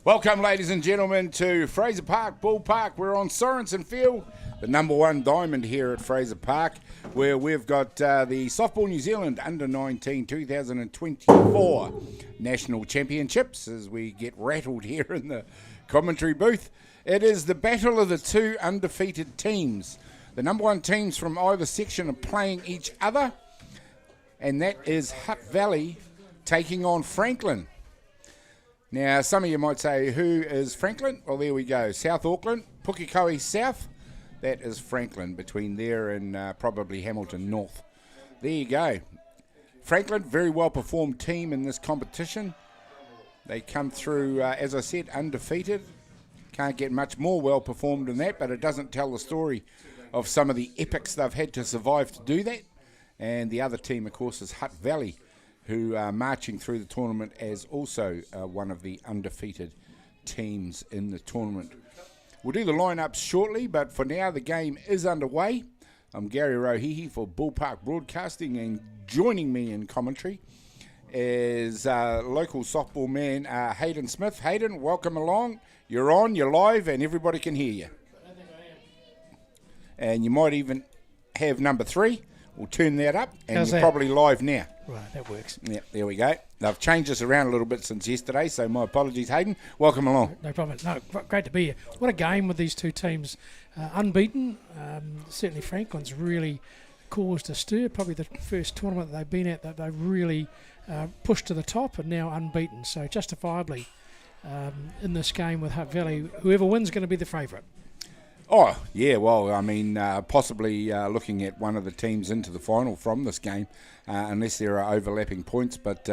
Welcome, ladies and gentlemen, to Fraser Park, Ballpark. We're on Sorensen Field, the number one diamond here at Fraser Park, where we've got the Softball New Zealand Under-19 2024 National Championships as we get rattled here in the commentary booth. It is the battle of the two undefeated teams. The number one teams from either section are playing each other, and that is Hutt Valley taking on Franklin. Now, some of you might say, who is Franklin? Well, there we go. South Auckland, Pukekohe South. That is Franklin, between there and probably Hamilton North. There you go. Franklin, very well-performed team in this competition. They come through, as I said, undefeated. Can't get much more well-performed than that, but it doesn't tell the story of some of the epics they've had to survive to do that. And the other team, of course, is Hutt Valley, who are marching through the tournament as also one of the undefeated teams in the tournament. We'll do the lineups shortly, but for now the game is underway. I'm Gary Rohihi for Ballpark Broadcasting, and joining me in commentary is local softball man Hayden Smith. Hayden, welcome along. You're on, you're live, and everybody can hear you. I think I am. And you might even have number 3. We'll turn that up, and How's you're that? probably live now. Right, that works. Yep, there we go. They've changed this around a little bit since yesterday, so my apologies, Hayden. Welcome along. No problem. No, great to be here. What a game with these two teams. Unbeaten. Certainly Franklin's really caused a stir. Probably the first tournament they've been at that they've really pushed to the top, and now unbeaten. So justifiably in this game with Hutt Valley, whoever wins is going to be the favourite. Oh, yeah, well, I mean, possibly looking at one of the teams into the final from this game, unless there are overlapping points, but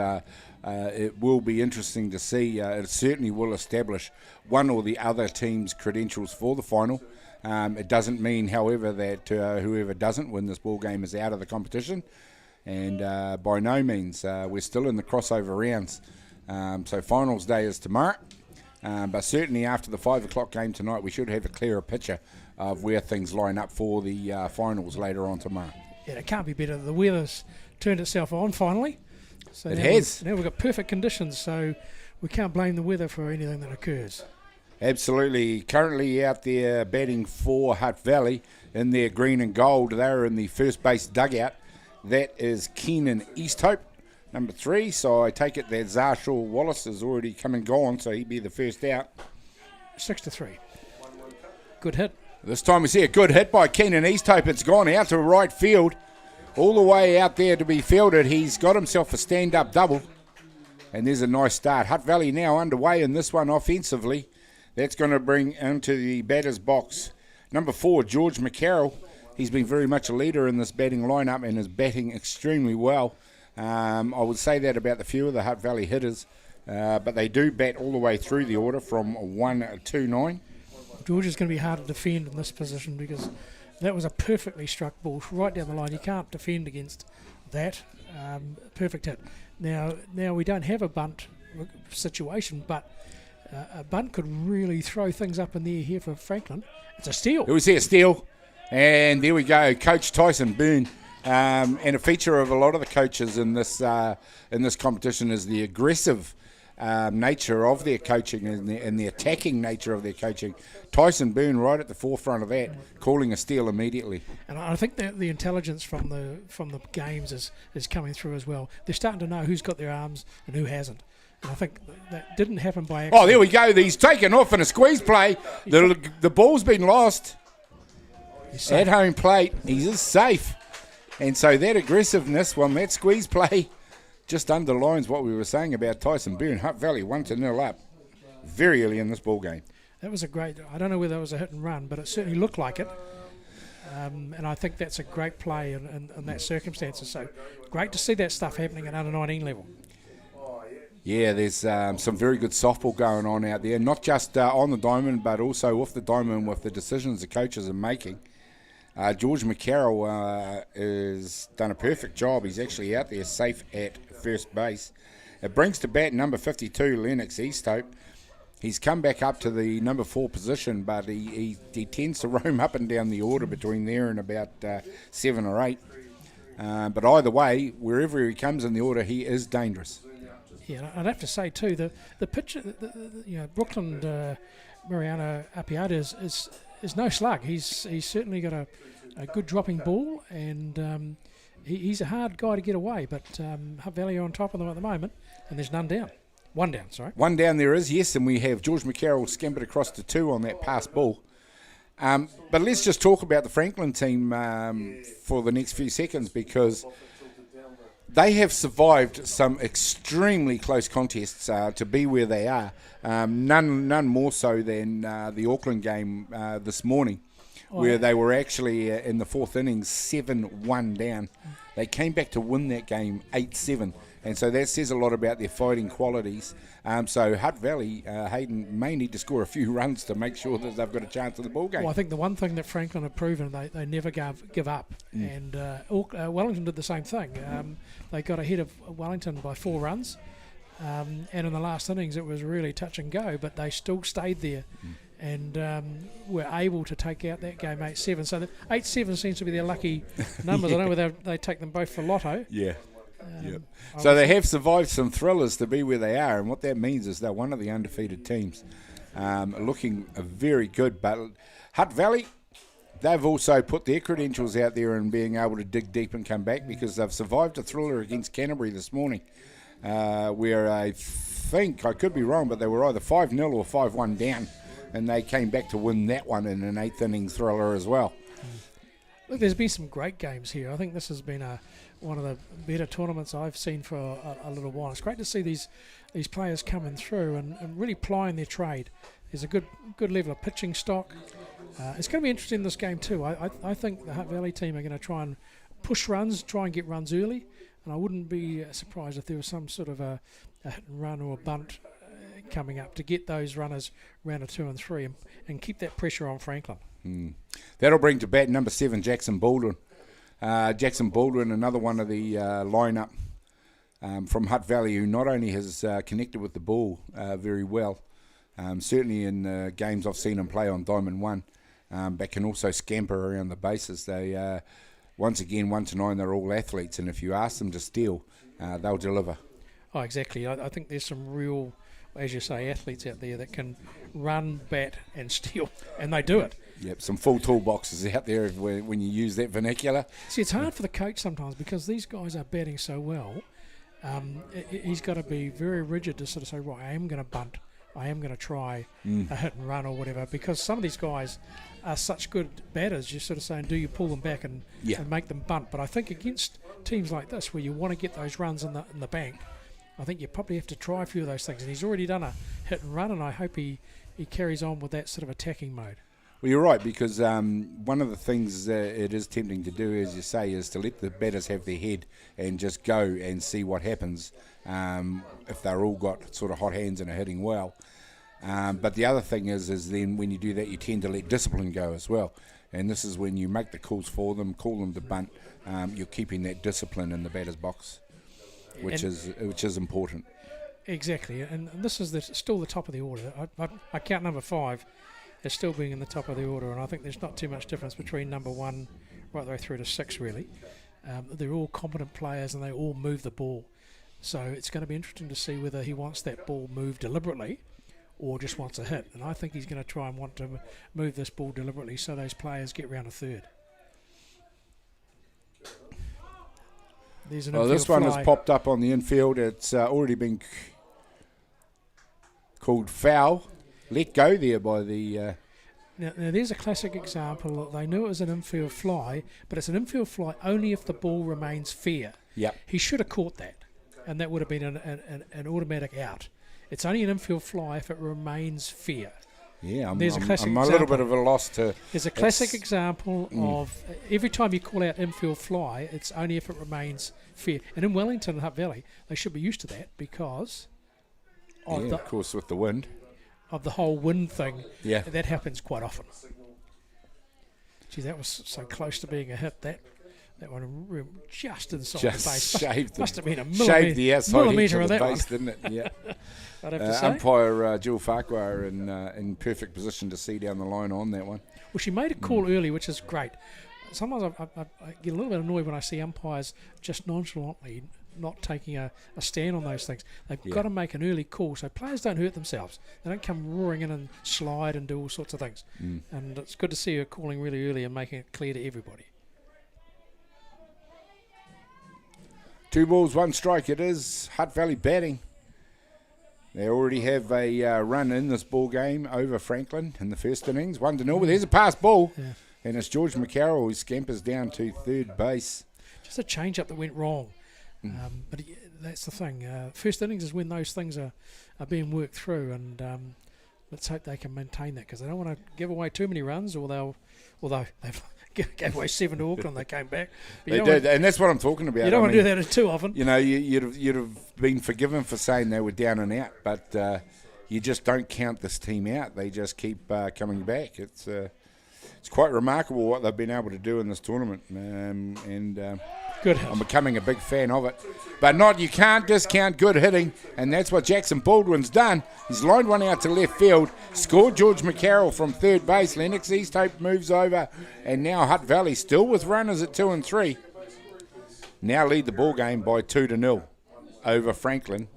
it will be interesting to see. It certainly will establish one or the other team's credentials for the final. It doesn't mean, however, that whoever doesn't win this ball game is out of the competition, and by no means. We're still in the crossover rounds. So finals day is tomorrow. But certainly after the 5 o'clock game tonight, we should have a clearer picture of where things line up for the finals later on tomorrow. Yeah, it can't be better. The weather's turned itself on finally. So It has. Now we've got perfect conditions, so we can't blame the weather for anything that occurs. Absolutely. Currently out there batting for Hutt Valley in their green and gold. They're in the first base dugout. That is Keenan Easthope, number 3. So I take it that Zarshaw Wallace has already come and gone, so he'd be the first out. 6-3. Good hit. This time we see a good hit by Keenan Easthope. It's gone out to right field, all the way out there to be fielded. He's got himself a stand-up double, and there's a nice start. Hutt Valley now underway in this one offensively. That's going to bring into the batter's box number 4, George McCarroll. He's been very much a leader in this batting lineup and is batting extremely well. I would say that about the few of the Hutt Valley hitters, but they do bat all the way through the order from 1-2-9. George is going to be hard to defend in this position because that was a perfectly struck ball right down the line. You can't defend against that. Perfect hit. Now we don't have a bunt situation, but a bunt could really throw things up in the air here for Franklin. It's a steal. It was a steal, and there we go. Coach Tyson Byrne. And a feature of a lot of the coaches in this competition is the aggressive nature of their coaching and the attacking nature of their coaching. Tyson Byrne right at the forefront of that, calling a steal immediately. And I think that the intelligence from the games is coming through as well. They're starting to know who's got their arms and who hasn't. And I think that didn't happen by accident. Oh, there we go. He's taken off in a squeeze play. The ball's been lost at home plate. He is safe. And so that aggressiveness, that squeeze play just underlines what we were saying about Tyson Byrne. Hutt Valley 1-0 up very early in this ball game. That was I don't know whether it was a hit and run, but it certainly looked like it. And I think that's a great play in that circumstances. So great to see that stuff happening at under-19 level. Yeah, there's some very good softball going on out there, not just on the diamond, but also off the diamond with the decisions the coaches are making. George McCarroll has done a perfect job. He's actually out there safe at first base. It brings to bat number 52, Lennox Easthope. He's come back up to the number 4 position, but he tends to roam up and down the order between there and about 7 or 8. But either way, wherever he comes in the order, he is dangerous. Yeah, and I'd have to say too, the pitch, Brooklyn Mariano Apiata is no slug. He's certainly got a good dropping ball, and he's a hard guy to get away. But Hutt Valley are on top of them at the moment, and there's none down. One down, sorry. One down there is, yes, and we have George McCarroll scampered across to 2 on that pass ball. But let's just talk about the Franklin team for the next few seconds, because they have survived some extremely close contests to be where they are. None more so than the Auckland game this morning, where they were actually in the 4th innings 7-1 down. They came back to win that game 8-7. And so that says a lot about their fighting qualities. So Hutt Valley, Hayden, may need to score a few runs to make sure that they've got a chance of the ball game. Well, I think the one thing that Franklin have proven, they never give up. And Wellington did the same thing. They got ahead of Wellington by 4 runs. And in the last innings, it was really touch and go, but they still stayed there. And were able to take out that game 8-7. So the 8-7 seems to be their lucky numbers. I don't know whether they take them both for lotto. Yeah. Yep. So they have survived some thrillers to be where they are, and what that means is they're one of the undefeated teams, looking very good. But Hutt Valley, they've also put their credentials out there in being able to dig deep and come back, because they've survived a thriller against Canterbury this morning, where I think, I could be wrong, but they were either 5-0 or 5-1 down, and they came back to win that one in an 8th inning thriller as well. Look, there's been some great games here. I think this has been one of the better tournaments I've seen for a little while. It's great to see these players coming through and really plying their trade. There's a good level of pitching stock. It's going to be interesting in this game too. I think the Hutt Valley team are going to try and push runs, try and get runs early, and I wouldn't be surprised if there was some sort of a hit and run or a bunt coming up to get those runners round of 2 and 3 and keep that pressure on Franklin. That'll bring to bat number 7, Jackson Baldwin. Jackson Baldwin, another one of the lineup from Hutt Valley, who not only has connected with the ball very well, certainly in games I've seen him play on Diamond 1, but can also scamper around the bases. They, once again, 1 to 9, they're all athletes, and if you ask them to steal, they'll deliver. Oh, exactly. I think there's some real, as you say, athletes out there that can run, bat and steal, and they do it. Yep, some full toolboxes out there when you use that vernacular. See, it's hard for the coach sometimes because these guys are batting so well. He's got to be very rigid to sort of say, right, I am going to bunt. I am going to try a hit and run or whatever, because some of these guys are such good batters. You're sort of saying, do you pull them back and make them bunt? But I think against teams like this where you want to get those runs in the bank, I think you probably have to try a few of those things. And he's already done a hit and run, and I hope he carries on with that sort of attacking mode. Well, you're right, because one of the things it is tempting to do, as you say, is to let the batters have their head and just go and see what happens if they're all got sort of hot hands and are hitting well. But the other thing is then when you do that, you tend to let discipline go as well. And this is when you make the calls for them, call them to bunt, you're keeping that discipline in the batter's box, which is important. Exactly, and this is still the top of the order. I count number 5 as still being in the top of the order, and I think there's not too much difference between number 1 right the way through to 6, really. They're all competent players and they all move the ball. So it's going to be interesting to see whether he wants that ball moved deliberately or just wants a hit. And I think he's going to try and want to move this ball deliberately so those players get round a third. There's an infield this one fly. has popped up on the infield. It's already been called foul. Let go there by the... Now, there's a classic example. They knew it was an infield fly, but it's an infield fly only if the ball remains fair. Yep. He should have caught that, and that would have been an automatic out. It's only an infield fly if it remains fair. Yeah, I'm a example. little bit of a loss to... There's a classic example of every time you call out infield fly, it's only if it remains fair. And in Wellington and Hutt Valley, they should be used to that because... of course, with the wind. Of the whole wind thing, yeah, that happens quite often. Gee, that was so close to being a hit. That one just inside the base. Must have been a shaved the outside edge of the base, one. Didn't it? Yeah. I'd have to say. Umpire Jill Farquhar in perfect position to see down the line on that one. Well, she made a call early, which is great. Sometimes I get a little bit annoyed when I see umpires just nonchalantly not taking a stand on those things. They've got to make an early call so players don't hurt themselves. They don't come roaring in and slide and do all sorts of things. And it's good to see her calling really early and making it clear to everybody. 2 balls, 1 strike it is. Hutt Valley batting. They already have a run in this ball game over Franklin in the first innings. 1-0, but there's a pass ball. Yeah. And it's George McCarroll who scampers down to third base. Just a change-up that went wrong. But that's the thing. First innings is when those things are being worked through, and let's hope they can maintain that, because they don't want to give away too many runs, although they've gave away 7 to Auckland, they came back. But They did, and that's what I'm talking about. You don't want to do that too often. You know, you'd have been forgiven for saying they were down and out, but you just don't count this team out. They just keep coming back. It's quite remarkable what they've been able to do in this tournament, and good. I'm becoming a big fan of it. But you can't discount good hitting, and that's what Jackson Baldwin's done. He's lined one out to left field, scored George McCarroll from third base. Lennox Easthope moves over, and now Hutt Valley, still with runners at 2 and 3, now lead the ball game by 2-0 over Franklin.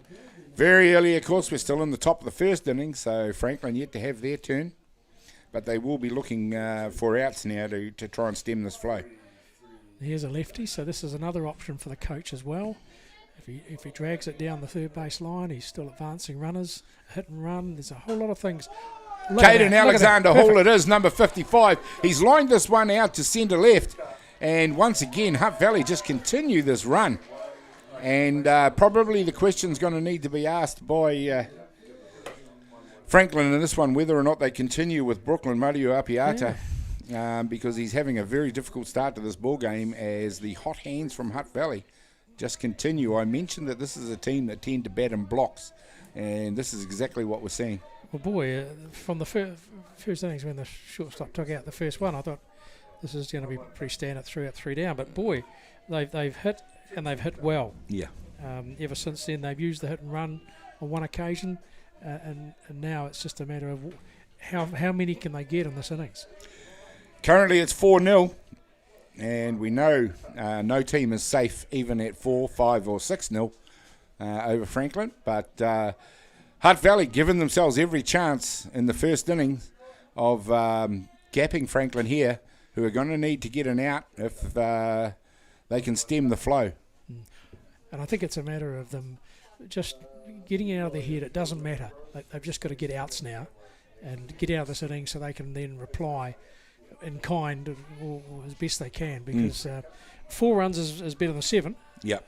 Very early, of course, we're still in the top of the first inning, so Franklin yet to have their turn. But they will be looking for outs now to try and stem this flow. Here's a lefty, so this is another option for the coach as well. If he drags it down the third base line, he's still advancing runners, hit and run. There's a whole lot of things. Caden Alexander Hall it is, number 55. He's lined this one out to centre left. And once again, Hutt Valley just continue this run. And probably the question's going to need to be asked by Franklin in this one, whether or not they continue with Brooklyn Mario Apiata. Because he's having a very difficult start to this ball game as the hot hands from Hutt Valley just continue. I mentioned that this is a team that tend to bat in blocks, and this is exactly what we're seeing. Well, boy, from the first innings when the shortstop took out the first one, I thought this is going to be pretty standard 3 up, 3 down. But boy, they've hit, and they've hit well. Yeah. Ever since then, they've used the hit and run on one occasion, and now it's just a matter of how many can they get in this innings. Currently it's 4-0, and we know no team is safe even at 4, 5 or 6-0 over Franklin. But Hutt Valley given themselves every chance in the first inning of gapping Franklin here, who are going to need to get an out if they can stem the flow. And I think it's a matter of them just getting out of their head. It doesn't matter. They've just got to get outs now and get out of this inning so they can then reply in kind or as best they can, because 4 runs is better than 7. Yeah.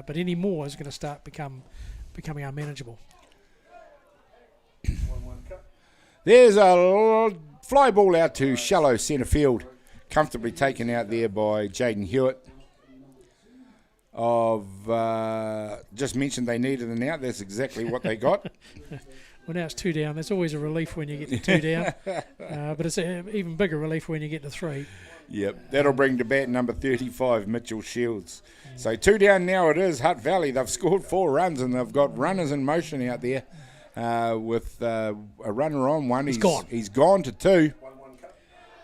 But any more is going to start becoming unmanageable. There's a fly ball out to shallow centre field, comfortably taken out there by Jaden Hewitt. Just mentioned they needed an out. That's exactly what they got. Well, now it's 2 down. That's always a relief when you get to 2 down. But it's an even bigger relief when you get to 3. Yep, that'll bring to bat number 35, Mitchell Shields. So 2 down now it is, Hutt Valley. They've scored 4 runs, and they've got runners in motion out there with a runner on 1. He's gone to 2.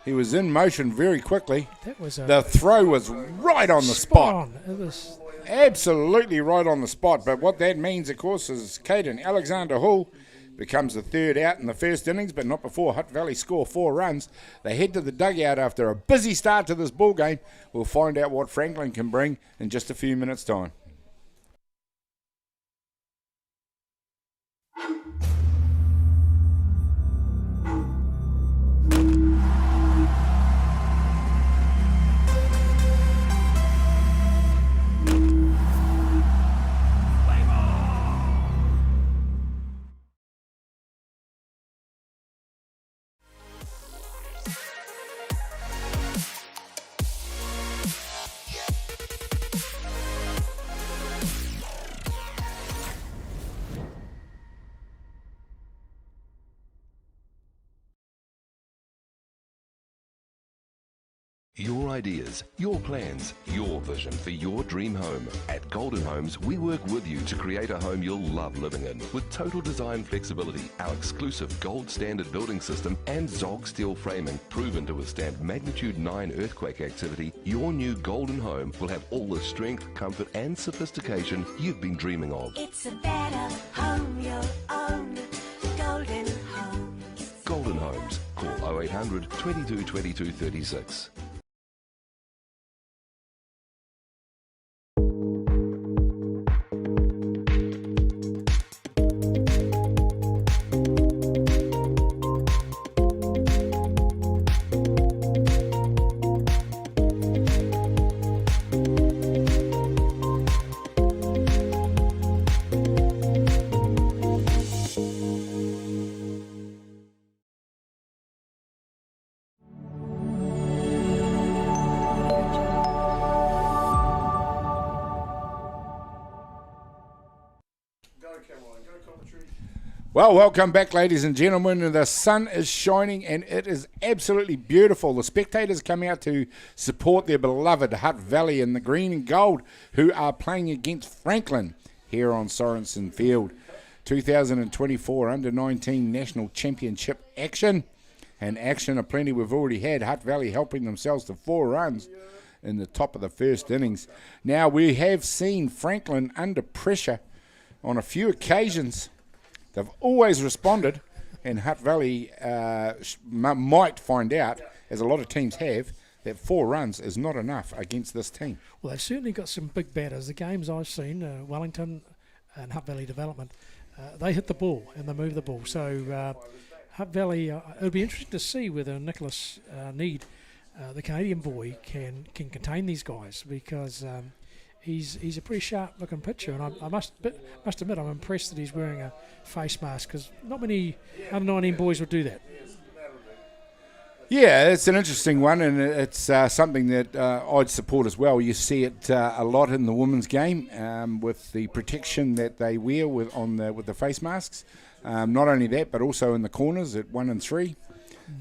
He was in motion very quickly. The throw was right on the spot. It was absolutely right on the spot. But what that means, of course, is Caden Alexander Hall becomes the third out in the first innings, but not before Hutt Valley score 4 runs. They head to the dugout after a busy start to this ball game. We'll find out what Franklin can bring in just a few minutes' time. Your ideas, your plans, your vision for your dream home. At Golden Homes, we work with you to create a home you'll love living in. With total design flexibility, our exclusive gold standard building system and Zog steel framing proven to withstand magnitude 9 earthquake activity, your new Golden Home will have all the strength, comfort and sophistication you've been dreaming of. It's a better home you'll own. Golden Homes. Golden Homes. Call 0800 22 22 36. Well, welcome back, ladies and gentlemen. The sun is shining and it is absolutely beautiful. The spectators come out to support their beloved Hutt Valley in the green and gold, who are playing against Franklin here on Sorensen Field. 2024 Under-19 National Championship action. And action aplenty we've already had. Hutt Valley helping themselves to 4 runs in the top of the first innings. Now, we have seen Franklin under pressure on a few occasions. They've always responded, and Hutt Valley might find out, as a lot of teams have, that 4 runs is not enough against this team. Well, they've certainly got some big batters. The games I've seen, Wellington and Hutt Valley Development, they hit the ball and they move the ball. So Hutt Valley, it'll be interesting to see whether Nicholas Need, the Canadian boy, can contain these guys, because he's a pretty sharp-looking pitcher, and I must admit I'm impressed that he's wearing a face mask, because not many under-19 boys would do that. Yeah, it's an interesting one, and it's something that I'd support as well. You see it a lot in the women's game with the protection that they wear with the face masks. Not only that, but also in the corners at 1 and 3.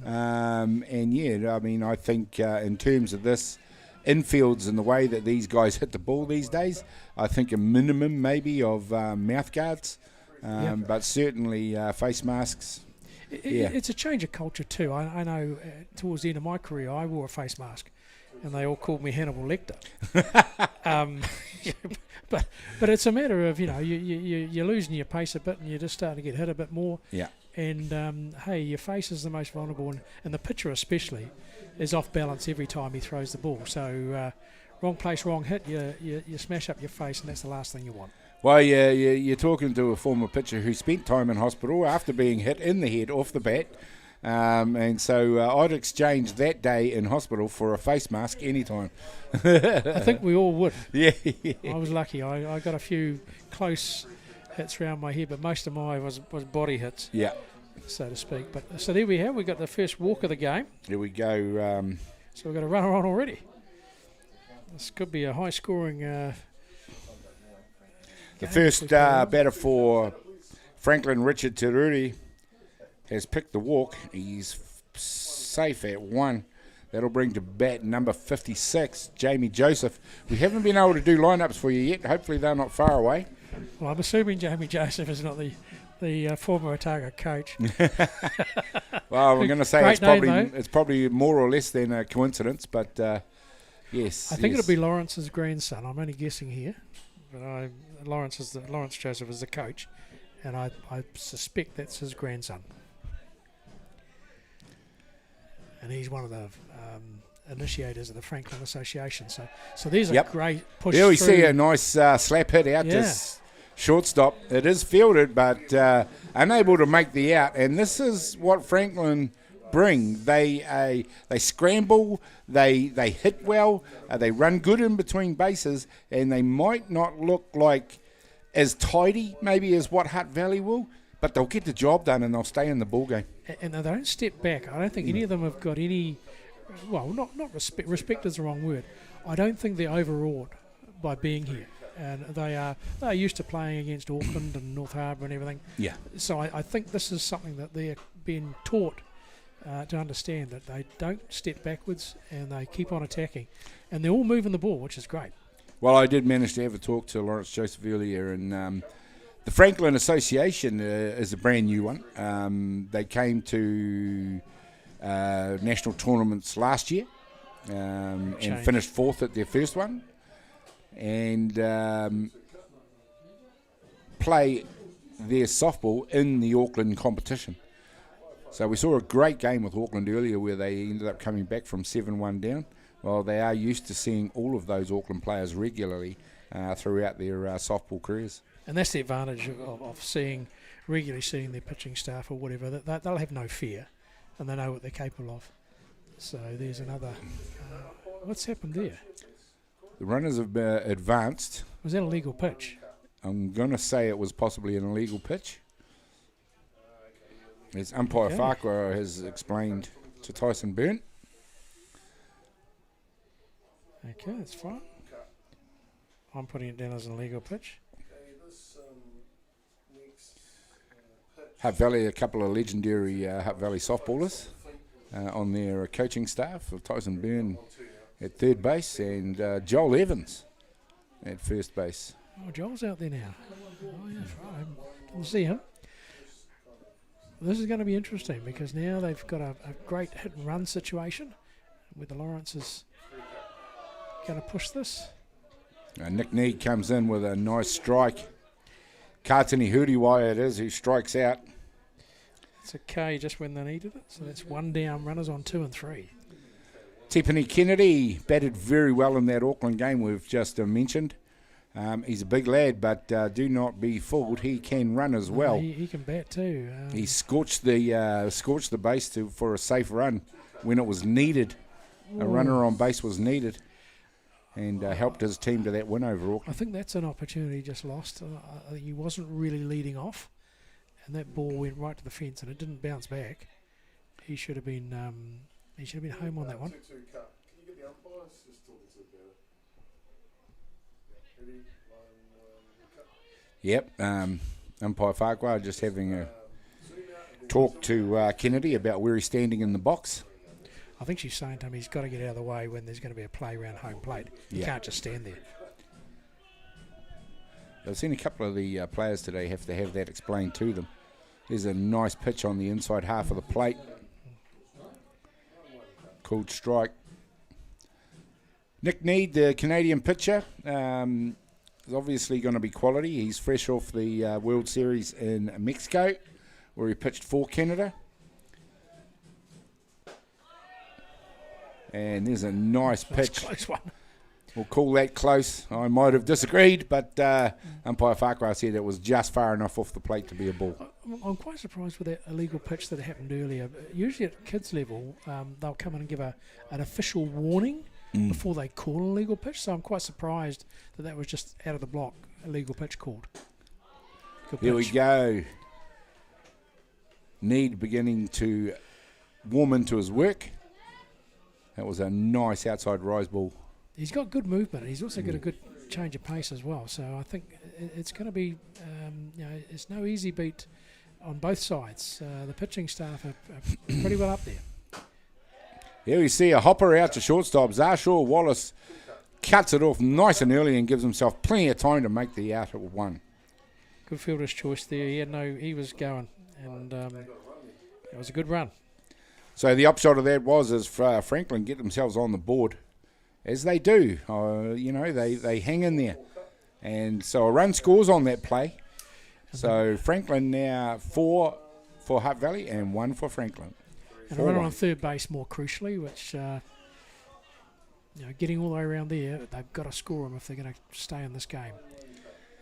And yeah, I mean, I think in terms of this infields and the way that these guys hit the ball these days, I think a minimum maybe of mouth guards, but certainly face masks. It's a change of culture too. I know towards the end of my career I wore a face mask and they all called me Hannibal Lecter. But it's a matter of, you're losing your pace a bit and you're just starting to get hit a bit more. Yeah. And hey, your face is the most vulnerable, and the pitcher especially is off balance every time he throws the ball. So wrong place, wrong hit, you smash up your face, and that's the last thing you want. Well, you're talking to a former pitcher who spent time in hospital after being hit in the head off the bat. And so I'd exchange that day in hospital for a face mask anytime. I think we all would. Yeah. I was lucky. I got a few close hits around my head, but most of mine was body hits. Yeah. So to speak. But so there we have. We got the first walk of the game. There we go. So we've got a runner on already. This could be a high-scoring. The first batter for Franklin, Richard Teruri, has picked the walk. He's safe at 1. That'll bring to bat number 56, Jamie Joseph. We haven't been able to do lineups for you yet. Hopefully they're not far away. Well, I'm assuming Jamie Joseph is not the former Otago coach. Well, we're going to say it's probably more or less than a coincidence, but yes. I think it'll be Lawrence's grandson. I'm only guessing here, but Lawrence Joseph is the coach, and I suspect that's his grandson. And he's one of the initiators of the Franklin Association. So there's a great push. There we see a nice slap hit out to shortstop. It is fielded, but unable to make the out. And this is what Franklin bring. They scramble, they hit well, they run good in between bases, and they might not look like as tidy maybe as what Hutt Valley will, but they'll get the job done and they'll stay in the ball game. And they don't step back. I don't think any of them have got any, well, not respect. Respect is the wrong word. I don't think they're overawed by being here. And they are used to playing against Auckland and North Harbour and everything. Yeah. So I think this is something that they're being taught to understand that they don't step backwards and they keep on attacking. And they're all moving the ball, which is great. Well, I did manage to have a talk to Lawrence Joseph earlier, and the Franklin Association is a brand new one. They came to national tournaments last year and finished fourth at their first one, and play their softball in the Auckland competition. So we saw a great game with Auckland earlier where they ended up coming back from 7-1 down. Well, they are used to seeing all of those Auckland players regularly throughout their softball careers. And that's the advantage of regularly seeing their pitching staff or whatever. They'll have no fear, and they know what they're capable of. So there's another... what's happened there? The runners have advanced. Was that a legal pitch? I'm going to say it was possibly an illegal pitch. As umpire Farquhar has explained to Tyson Byrne. Okay, that's fine. I'm putting it down as an illegal pitch. Hutt Valley, a couple of legendary Hutt Valley softballers on their coaching staff. Tyson Byrne at third base and Joel Evans at first base. Oh, Joel's out there now. Oh, yeah, that's right. I didn't see him. This is going to be interesting because now they've got a great hit and run situation where the Lawrence is going to push this. Nick Need comes in with a nice strike. Kātini Huriwai it is who strikes out. It's a K just when they needed it. So that's one down, runners on 2 and 3. Tipene Kennedy batted very well in that Auckland game we've just mentioned. He's a big lad, but do not be fooled. He can run as well. He can bat too. He scorched the base for a safe run when it was needed. A runner on base was needed, and helped his team to that win over Auckland. I think that's an opportunity just lost. He wasn't really leading off, and that ball went right to the fence, and it didn't bounce back. He should have been home on that one. Yep, umpire Farquhar just having a talk to Kennedy about where he's standing in the box. I think she's saying to him he's got to get out of the way when there's going to be a play around home plate. He can't just stand there. I've seen a couple of the players today have to have that explained to them. There's a nice pitch on the inside half of the plate. Called strike. Nick Need, the Canadian pitcher, is obviously going to be quality. He's fresh off the World Series in Mexico, where he pitched for Canada. And there's a nice pitch. Close one. We'll call that close. I might have disagreed, but umpire Farquhar said it was just far enough off the plate to be a ball. I'm quite surprised with that illegal pitch that happened earlier. Usually at kids level, they'll come in and give an official warning before they call an illegal pitch. So I'm quite surprised that was just out of the block, illegal pitch called. Here we go. Need beginning to warm into his work. That was a nice outside rise ball. He's got good movement. He's also got a good change of pace as well. So I think it's going to be, it's no easy beat on both sides. The pitching staff are pretty well up there. Here we see a hopper out to shortstop. Zarshaw Wallace cuts it off nice and early and gives himself plenty of time to make the out at one. Good fielder's choice there. He was going, and it was a good run. So the upshot of that was Franklin get themselves on the board, as they do. They hang in there. And so a run scores on that play. So Franklin now 4 for Hutt Valley and 1 for Franklin. And a runner on third base more crucially, which, getting all the way around there, they've got to score them if they're going to stay in this game.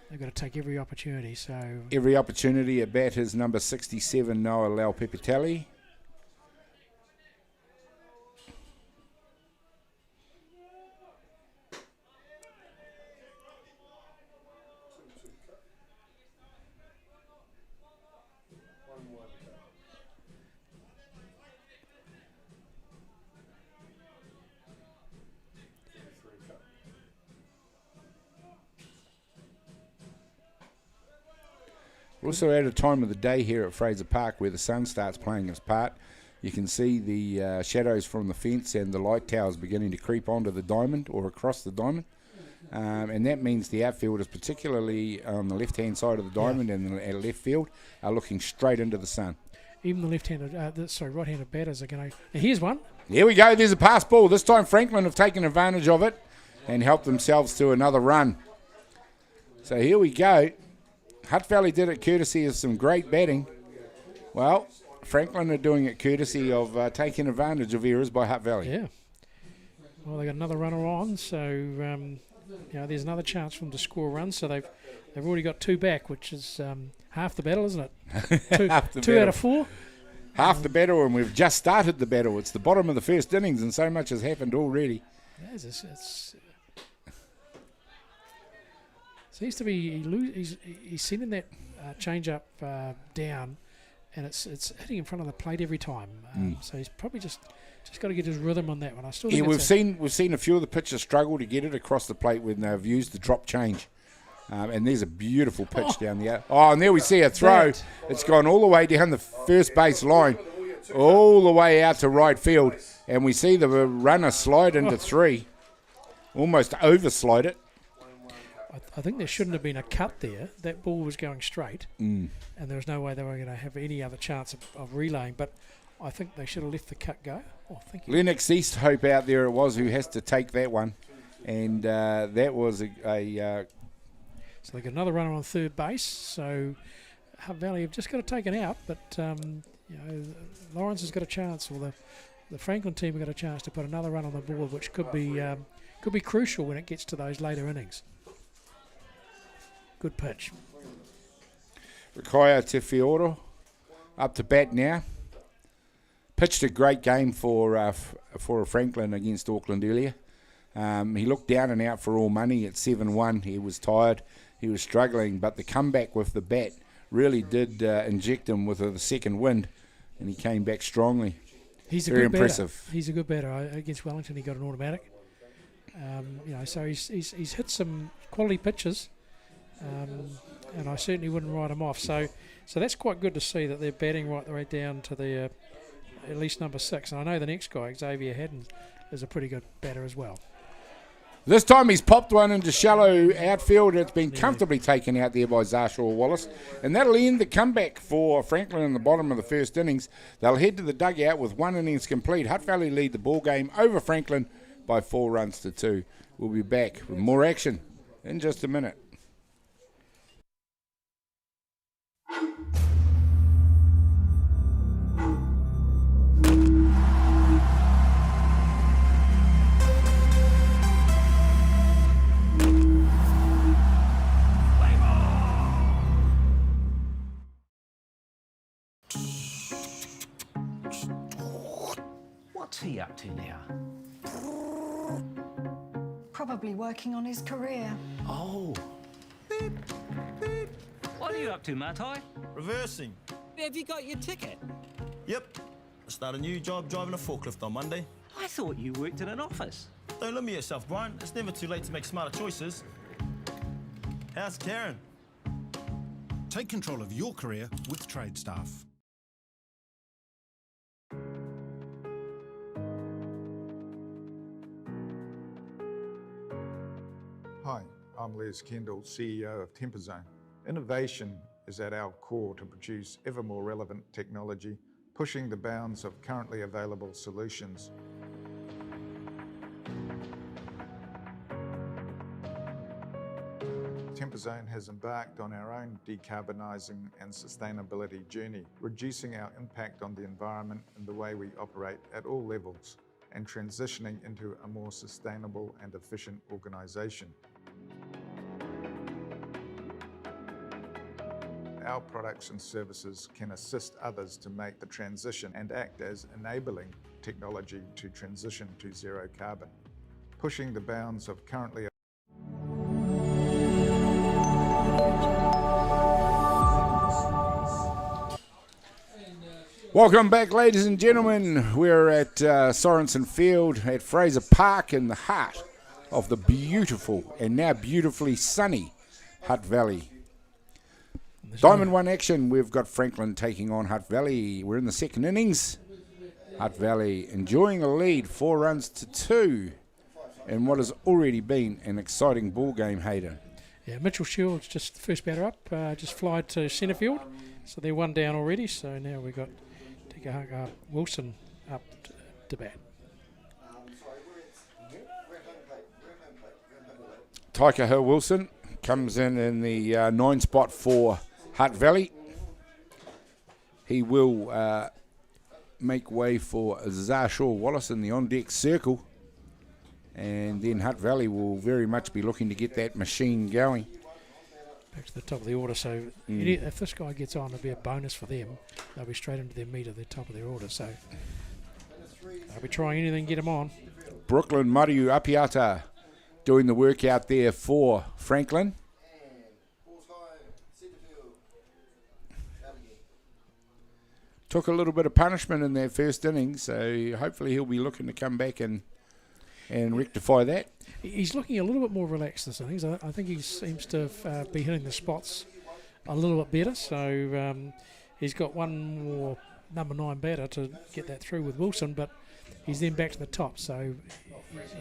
They've got to take every opportunity. So every opportunity at bat is number 67, Noah Laupepitali. We're also at a time of the day here at Fraser Park where the sun starts playing its part. You can see the shadows from the fence and the light towers beginning to creep onto the diamond or across the diamond. And that means the outfielders, particularly on the left-hand side of the diamond and the left field, are looking straight into the sun. Even the right-handed batters are going to... Here's one. Here we go. There's a pass ball. This time Franklin have taken advantage of it and helped themselves to another run. So here we go. Hutt Valley did it courtesy of some great batting. Well, Franklin are doing it courtesy of taking advantage of errors by Hutt Valley. Yeah. Well, they got another runner on, so there's another chance for them to score runs. So they've already got 2 back, which is half the battle, isn't it? Two out of 4. Half the battle, and we've just started the battle. It's the bottom of the first innings, and so much has happened already. Seems to be he's sending that change up down, and it's hitting in front of the plate every time. So he's probably just got to get his rhythm on that one. I still think we've seen a few of the pitchers struggle to get it across the plate when they've used the drop change. And there's a beautiful pitch down there. Oh, and there we see a throw. It's gone all the way down the first base line, all the way out to right field, and we see the runner slide into 3, almost overslide it. I think there shouldn't have been a cut there. That ball was going straight, and there was no way they were going to have any other chance of relaying. But I think they should have let the cut go. Oh, thank you. Lennox Easthope out there it was who has to take that one, and that was a so they got another runner on third base. So Hutt Valley have just got to take it out, but Lawrence has got a chance, or the Franklin team have got a chance to put another run on the board, which could be crucial when it gets to those later innings. Good pitch. Rikaya Tefioro up to bat now. Pitched a great game for Franklin against Auckland earlier. He looked down and out for all money at 7-1. He was tired. He was struggling, but the comeback with the bat really did inject him with the second wind, and he came back strongly. He's a very good impressive. Batter. He's a good batter. Against Wellington, he got an automatic. So he's hit some quality pitches, and I certainly wouldn't write him off. So that's quite good to see that they're batting right the way down to the at least number 6. And I know the next guy, Xavier Haddon, is a pretty good batter as well. This time he's popped one into shallow outfield. It's been comfortably taken out there by Zarshaw Wallace. And that'll end the comeback for Franklin in the bottom of the first innings. They'll head to the dugout with 1 innings complete. Hutt Valley lead the ball game over Franklin by 4 runs to 2. We'll be back with more action in just a minute. What's he up to now? Probably working on his career. Oh. Beep, beep. What are you up to, Matai? Reversing. Have you got your ticket? Yep. I start a new job driving a forklift on Monday. I thought you worked in an office. Don't limit yourself, Brian. It's never too late to make smarter choices. How's Karen? Take control of your career with Trade Staff. Hi, I'm Les Kendall, CEO of Temperzone. Innovation is at our core to produce ever more relevant technology, pushing the bounds of currently available solutions. Temperzone has embarked on our own decarbonising and sustainability journey, reducing our impact on the environment and the way we operate at all levels, and transitioning into a more sustainable and efficient organisation. Our products and services can assist others to make the transition and act as enabling technology to transition to zero carbon, pushing the bounds of currently. Welcome back, ladies and gentlemen. We're at Sorensen Field at Fraser Park in the heart of the beautiful and now beautifully sunny Hutt Valley. Diamond 1 action. We've got Franklin taking on Hutt Valley. We're in the second innings. Hutt Valley enjoying a lead, 4 runs to 2 in what has already been an exciting ball game, Hayden. Yeah, Mitchell Shields, just the first batter up, just fly to centre field. So they're 1 down already. So now we've got Wilson up to bat. Taika Wilson comes in the 9 spot for Hutt Valley. He will make way for Zarshaw Wallace in the on-deck circle. And then Hutt Valley will very much be looking to get that machine going. Back to the top of the order. So if this guy gets on, it'll be a bonus for them. They'll be straight into their meat at the top of their order. So they'll be trying anything to get him on. Brooklyn Mariu Apiata doing the work out there for Franklin. Took a little bit of punishment in their first innings, so hopefully he'll be looking to come back and rectify that. He's looking a little bit more relaxed this innings. I think he seems to be hitting the spots a little bit better. So he's got one more number 9 batter to get that through with Wilson, but he's then back to the top. So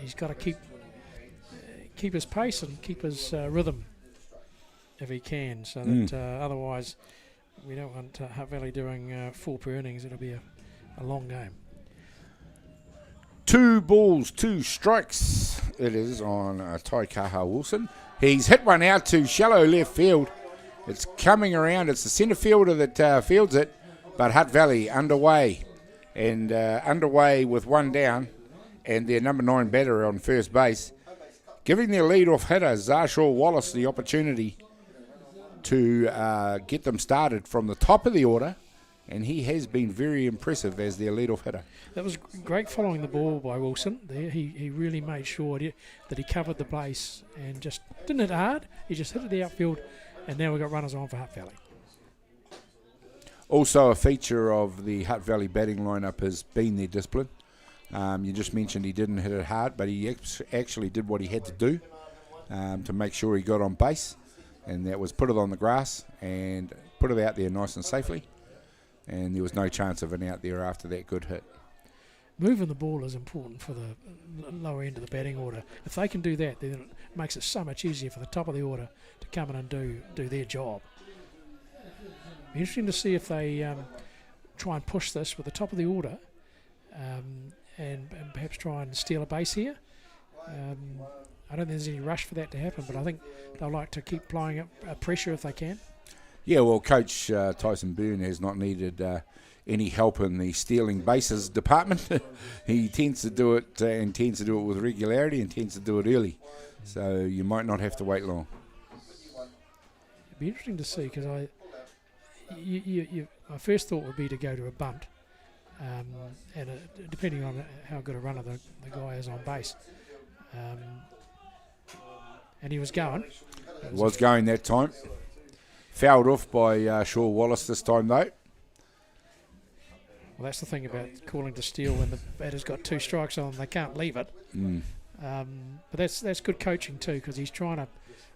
he's got to keep his pace and keep his rhythm if he can. So that otherwise we don't want Hutt Valley doing 4 per innings. It'll be a long game. 2 balls, 2 strikes. It is on Taikaha Wilson. He's hit one out to shallow left field. It's coming around. It's the centre fielder that fields it, but Hutt Valley underway. And underway with 1 down and their number 9 batter on first base, giving their lead-off hitter, Zarshaw Wallace, the opportunity to get them started from the top of the order. And he has been very impressive as their lead-off hitter. That was great following the ball by Wilson there. He really made sure that he covered the base and just didn't hit hard. He just hit it the outfield, and now we've got runners on for Hutt Valley. Also a feature of the Hutt Valley batting lineup has been their discipline. You just mentioned he didn't hit it hard, but he actually did what he had to do to make sure he got on base, and that was put it on the grass and put it out there nice and safely. And there was no chance of an out there after that good hit. Moving the ball is important for the lower end of the batting order. If they can do that, then it makes it so much easier for the top of the order to come in and do their job. Be interesting to see if they try and push this with the top of the order and perhaps try and steal a base here. I don't think there's any rush for that to happen, but I think they'll like to keep applying pressure if they can. Yeah, well, Coach Tyson Byrne has not needed any help in the stealing bases department. He tends to do it and tends to do it with regularity and tends to do it early. So you might not have to wait long. It'd be interesting to see because my first thought would be to go to a bunt, and depending on how good a runner the guy is on base. And he was going. Was going that time. Fouled off by Shaw Wallace this time, though. Well, that's the thing about calling to steal when the batter's got 2 strikes on them. They can't leave it. But that's good coaching too, because he's trying to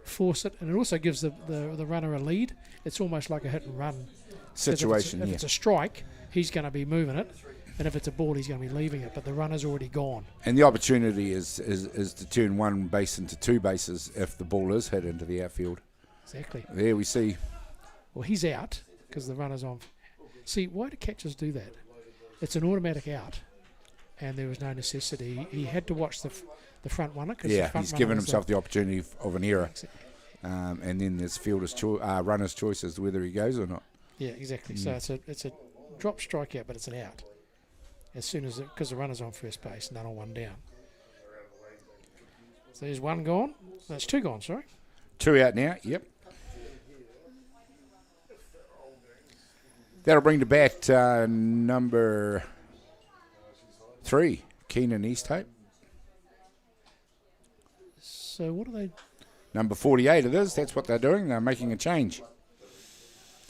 force it, and it also gives the runner a lead. It's almost like a hit and run situation. If it's a strike, he's going to be moving it, and if it's a ball, he's going to be leaving it. But the runner's already gone. And the opportunity is to turn 1 base into 2 bases if the ball is hit into the outfield. Exactly. There we see. Well, he's out because the runner's on. See, why do catchers do that? It's an automatic out, and there was no necessity. He had to watch the front runner. Yeah, he's given himself the opportunity of an error. And then there's runner's choice as to whether he goes or not. Yeah, exactly. So it's a drop strikeout, but it's an out. As soon as because the runner's on first base, none on 1 down. So there's 1 gone. That's 2 gone. Sorry. 2 out now. Yep. That'll bring to bat number 3, Keenan Easthope. So what are they? Number 48 it is. That's what they're doing. They're making a change.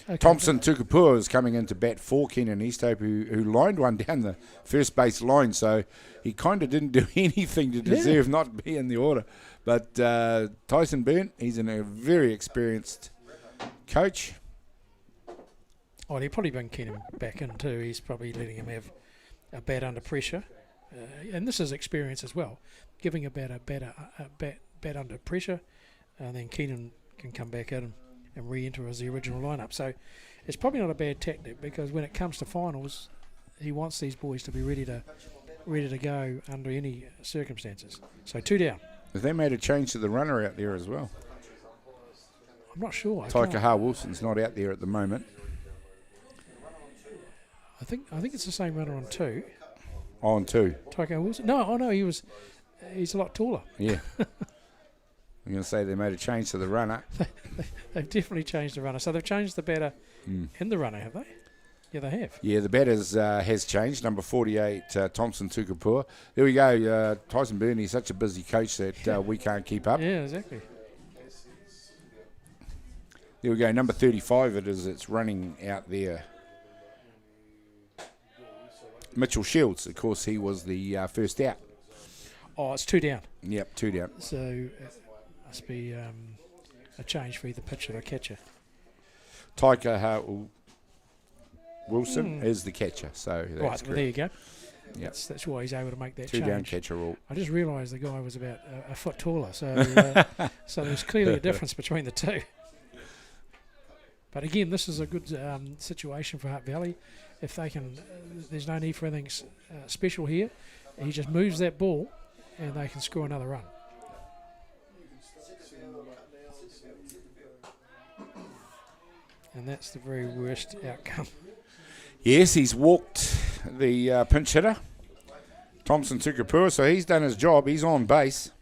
Okay. Thompson Tukapua is coming in to bat for Keenan Easthope, who lined one down the first base line. So he kind of didn't do anything to deserve not to be in the order. But Tyson Byrne, he's a very experienced coach. Oh, and he'll probably bring Keenan back in too. He's probably letting him have a bat under pressure, and this is experience as well, giving a bat under pressure, and then Keenan can come back in and re-enter as the original lineup. So it's probably not a bad tactic, because when it comes to finals, he wants these boys to be ready to go under any circumstances. So 2 down. Have they made a change to the runner out there as well? I'm not sure. Taikaha Wilson's not out there at the moment. I think it's the same runner on 2. On 2. Taikaha Wilson. No, he's a lot taller. Yeah. I'm going to say they made a change to the runner. They've definitely changed the runner. So they've changed the batter and the runner, have they? Yeah, they have. Yeah, the batters has changed. Number 48, Thompson Tukapua. There we go. Tyson Burney is such a busy coach that we can't keep up. Yeah, exactly. There we go. Number 35 it's running out there. Mitchell Shields, of course, he was the first out. Oh, it's 2 down. Yep, 2 down. So it must be a change for either pitcher or catcher. Taikaha Wilson is the catcher, so that's right. Well, there you go. Yep. That's why he's able to make that 2 change. down catcher rule. I just realised the guy was about a foot taller, so so there's clearly a difference between the two. But again, this is a good situation for Hutt Valley. If they can, there's no need for anything special here. He just moves that ball, and they can score another run. And that's the very worst outcome. Yes, he's walked the pinch hitter, Thompson Tukapua, so he's done his job. He's on base,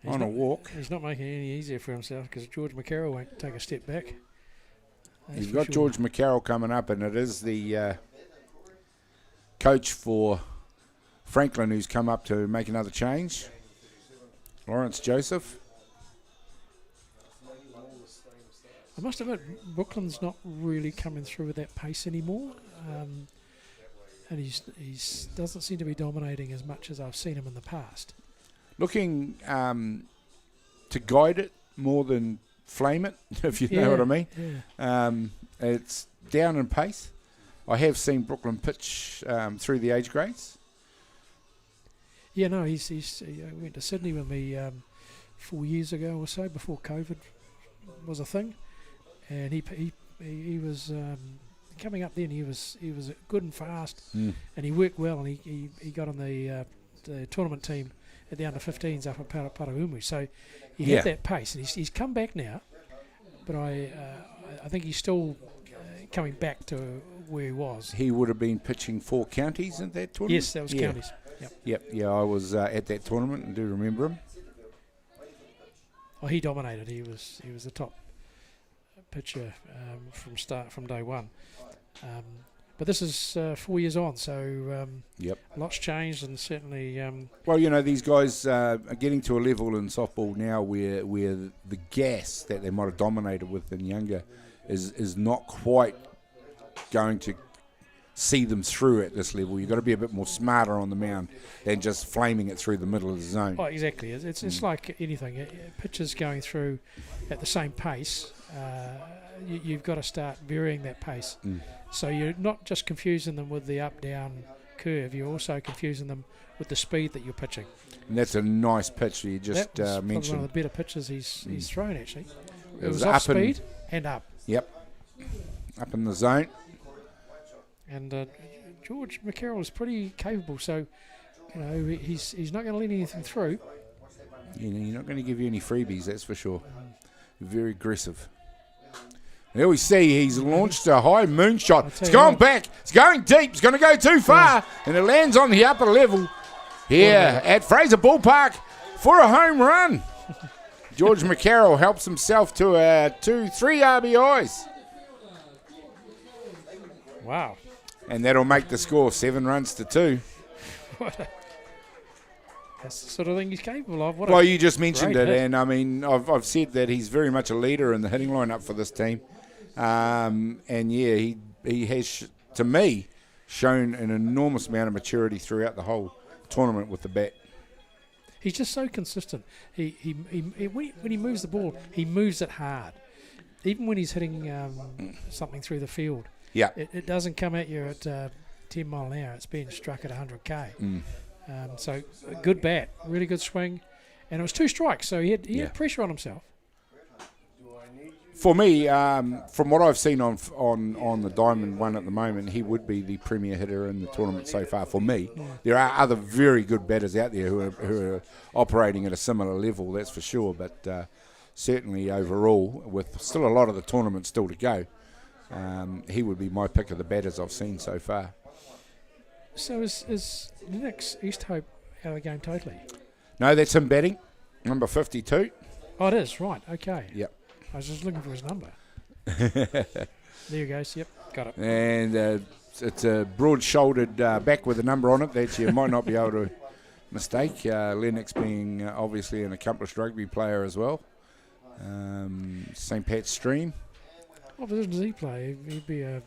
on a walk. He's not making it any easier for himself, because George McCarroll won't take a step back. He's got George McCarroll coming up, and it is the coach for Franklin who's come up to make another change, Lawrence Joseph. I must admit, Brooklyn's not really coming through with that pace anymore, and he doesn't seem to be dominating as much as I've seen him in the past. Looking to guide it more than flame it, if you know what I mean. Yeah. It's down in pace. I have seen Brooklyn pitch through the age grades. Yeah, no, he went to Sydney with me 4 years ago or so, before COVID was a thing, and he was coming up then. He was good and fast, and he worked well, and he got on the tournament team at the under-15s up at Parahumu. So he had that pace, and he's come back now, but I think he's still coming back to where he was. He would have been pitching 4 counties in that tournament? Yes, that was counties. Yep, I was at that tournament and do remember him. Oh, he dominated. He was the top pitcher from day one. But this is 4 years on, so a lot's changed, and certainly. Well, these guys are getting to a level in softball now where the gas that they might have dominated with in younger is not quite going to see them through at this level. You've got to be a bit more smarter on the mound than just flaming it through the middle of the zone. Oh, exactly. It's like anything. Pitchers going through at the same pace, you've got to start varying that pace. So you're not just confusing them with the up-down curve, you're also confusing them with the speed that you're pitching. And that's a nice pitch you just that was mentioned. One of the better pitches he's thrown, actually. It was up off speed and up. Yep. Up in the zone. And George McCarroll is pretty capable, so he's not going to let anything through. You're not going to give you any freebies, that's for sure. Very aggressive. There we see he's launched a high moonshot. It's going back. It's going deep. It's going to go too far. And it lands on the upper level here at Fraser Ballpark for a home run. George McCarroll helps himself to 2-3 RBIs. Wow. And that'll make the score 7 runs to 2. That's the sort of thing he's capable of. Well, you just mentioned it, and I mean, I've said that he's very much a leader in the hitting lineup for this team. And yeah, he has, to me, shown an enormous amount of maturity throughout the whole tournament with the bat. He's just so consistent. When he moves the ball, he moves it hard. Even when he's hitting something through the field. Yeah. It doesn't come at you at 10 mile an hour. It's being struck at 100k. So a good bat, really good swing, and it was 2 strikes. So he had pressure on himself. For me, from what I've seen on the Diamond one at the moment, he would be the premier hitter in the tournament so far. For me, there are other very good batters out there who are operating at a similar level. That's for sure. But certainly overall, with still a lot of the tournament still to go, he would be my pick of the batters I've seen so far. So is Linux East Hope out of the game totally? No, that's him batting, number 52. Oh, it is, right, okay. Yep. I was just looking for his number. There you go, yep, got it. And it's a broad-shouldered back with a number on it that you might not be able to mistake. Lennox being obviously an accomplished rugby player as well. St. Pat's Stream. What position does he play? He'd be a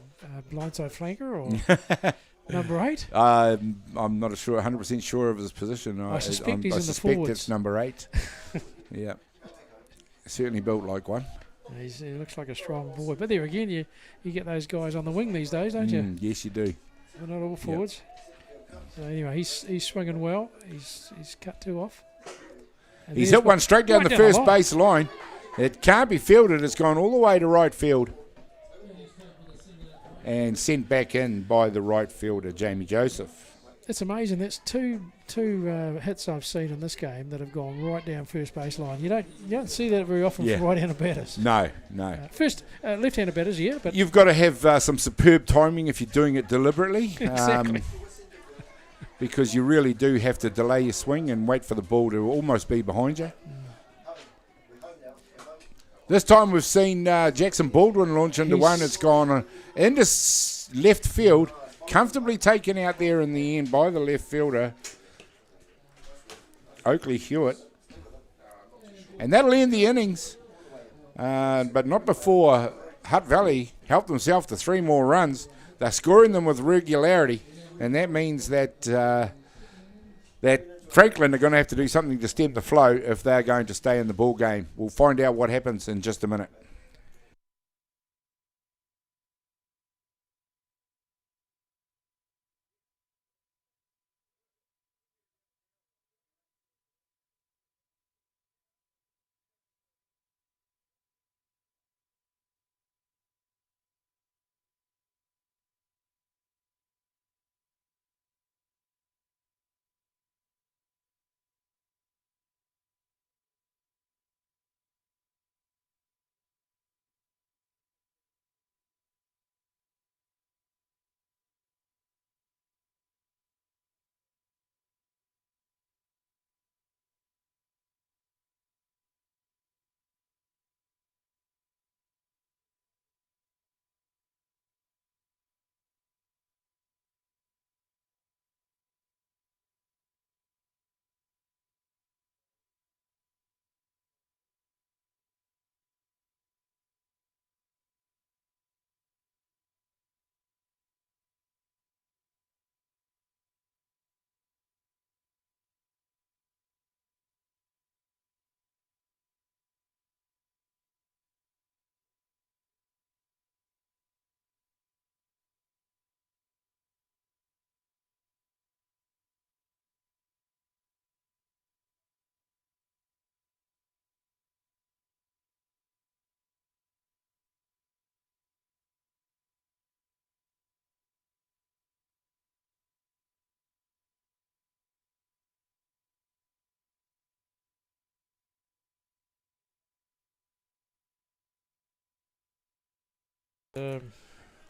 blindside flanker or number 8? I'm not 100% sure of his position. I suspect he's I in the suspect forwards. it's number 8. Yeah. Certainly built like one. He looks like a strong boy. But there again, you get those guys on the wing these days, don't you? Yes, you do. They're not all forwards. Yep. So anyway, he's swinging well. He's cut 2 off. And he's hit one straight down the first base line. It can't be fielded. It's gone all the way to right field. And sent back in by the right fielder, Jamie Joseph. It's amazing. That's two hits I've seen in this game that have gone right down first base line. You don't see that very often from right-handed batters. No. First, left-handed batters, yeah. But you've got to have some superb timing if you're doing it deliberately. Exactly. Because you really do have to delay your swing and wait for the ball to almost be behind you. This time we've seen Jackson Baldwin launch into one. It's gone into left field. Comfortably taken out there in the end by the left fielder, Oakley Hewitt. And that'll end the innings, but not before Hutt Valley helped themselves to 3 more runs. They're scoring them with regularity, and that means that Franklin are going to have to do something to stem the flow if they're going to stay in the ball game. We'll find out what happens in just a minute.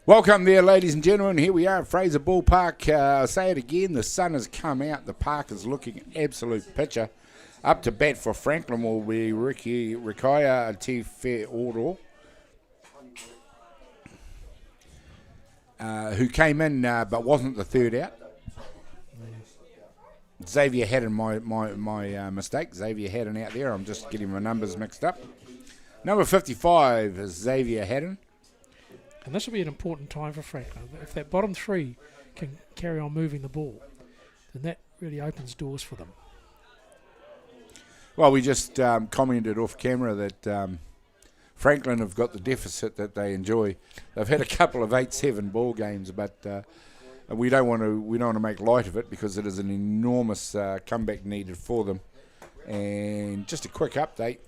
Welcome there, ladies and gentlemen. Here we are at Fraser Ballpark. I'll say it again, the sun has come out. The park is looking absolute picture. Up to bat for Franklin will be Rikaya Atiawa Toa, who came in but wasn't the third out. Xavier Haddon, my mistake. Xavier Haddon out there. I'm just getting my numbers mixed up. Number 55 is Xavier Haddon. And this will be an important time for Franklin. If that bottom 3 can carry on moving the ball, then that really opens doors for them. Well, we just commented off camera that Franklin have got the deficit that they enjoy. They've had a couple of 8-7 ball games, but We don't want to make light of it because it is an enormous comeback needed for them. And just a quick update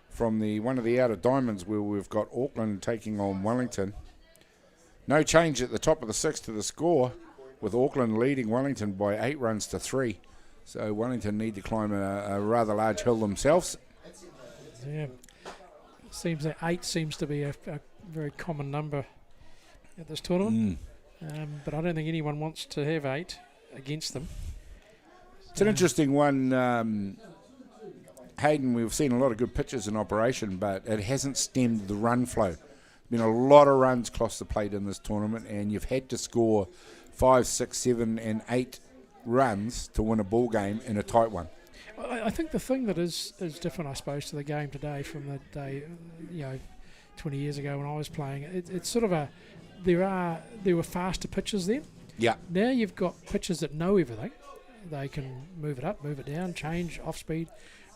from one of the outer diamonds where we've got Auckland taking on Wellington. No change at the top of the sixth to the score, with Auckland leading Wellington by 8 runs to 3. So Wellington need to climb a rather large hill themselves. Yeah, seems that 8 seems to be a very common number at this tournament. But I don't think anyone wants to have 8 against them. It's an interesting one, Hayden. We've seen a lot of good pitches in operation, but it hasn't stemmed the run flow. Been a lot of runs across the plate in this tournament, and you've had to score 5, 6, 7 and 8 runs to win a ball game in a tight one. I think the thing that is different, I suppose, to the game today from the day, 20 years ago when I was playing, it's sort of there were faster pitches then. Yeah. Now you've got pitches that know everything. They can move it up, move it down, change off speed,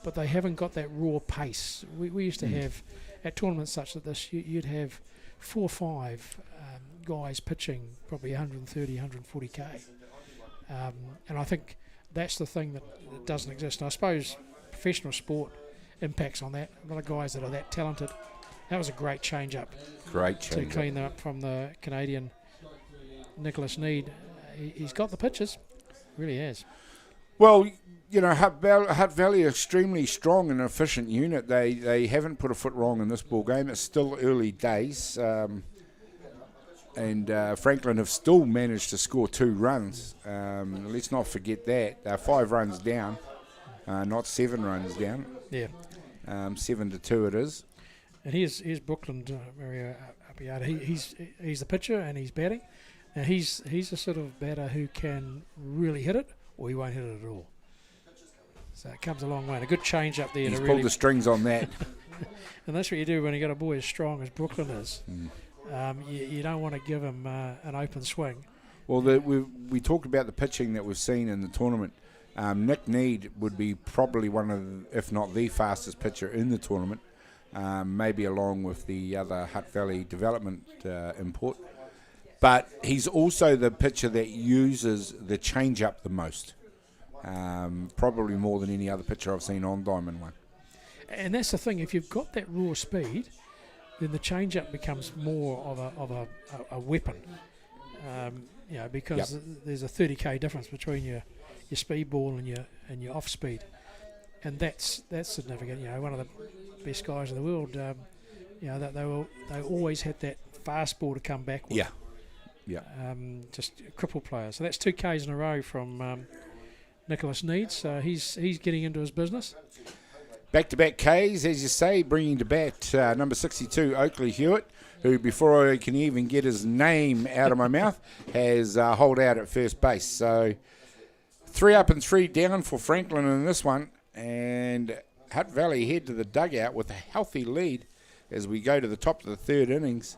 but they haven't got that raw pace. We used to have, at tournaments such as this, you'd have 4 or 5 guys pitching probably 130, 140k. And I think that's the thing that doesn't exist. And I suppose professional sport impacts on that. A lot of guys that are that talented. That was a great change-up. To clean them up from the Canadian Nicholas Need. He's got the pitches. Really has. Well, Hutt Valley are extremely strong and efficient unit. They haven't put a foot wrong in this ball game. It's still early days. And Franklin have still managed to score 2 runs. Let's not forget that. They're 5 runs down, not 7 runs down. Yeah. 7-2 it is. And here's Brooklyn, Mario Apiata. He's the pitcher and he's batting. Now he's the sort of batter who can really hit it, or he won't hit it at all. So it comes a long way. And a good change up there. He's pulled the strings on that. And that's what you do when you got a boy as strong as Brooklyn is. You don't want to give him an open swing. Well, we talked about the pitching that we've seen in the tournament. Nick Need would be probably one of, if not the fastest pitcher in the tournament, maybe along with the other Hutt Valley development import. But he's also the pitcher that uses the change-up the most, probably more than any other pitcher I've seen on Diamond One. And that's the thing, if you've got that raw speed, then the change-up becomes more of a weapon, because there's a 30k difference between your speed ball and your off speed, and that's significant. One of the best guys in the world, that they always had that fast ball to come back with. Just cripple players. So that's 2 Ks in a row from Nicholas Needs. So he's getting into his business. Back-to-back Ks, as you say, bringing to bat number 62, Oakley Hewitt, who, before I can even get his name out of my mouth, has holed out at first base. So 3 up and 3 down for Franklin in this one. And Hutt Valley head to the dugout with a healthy lead as we go to the top of the 3rd innings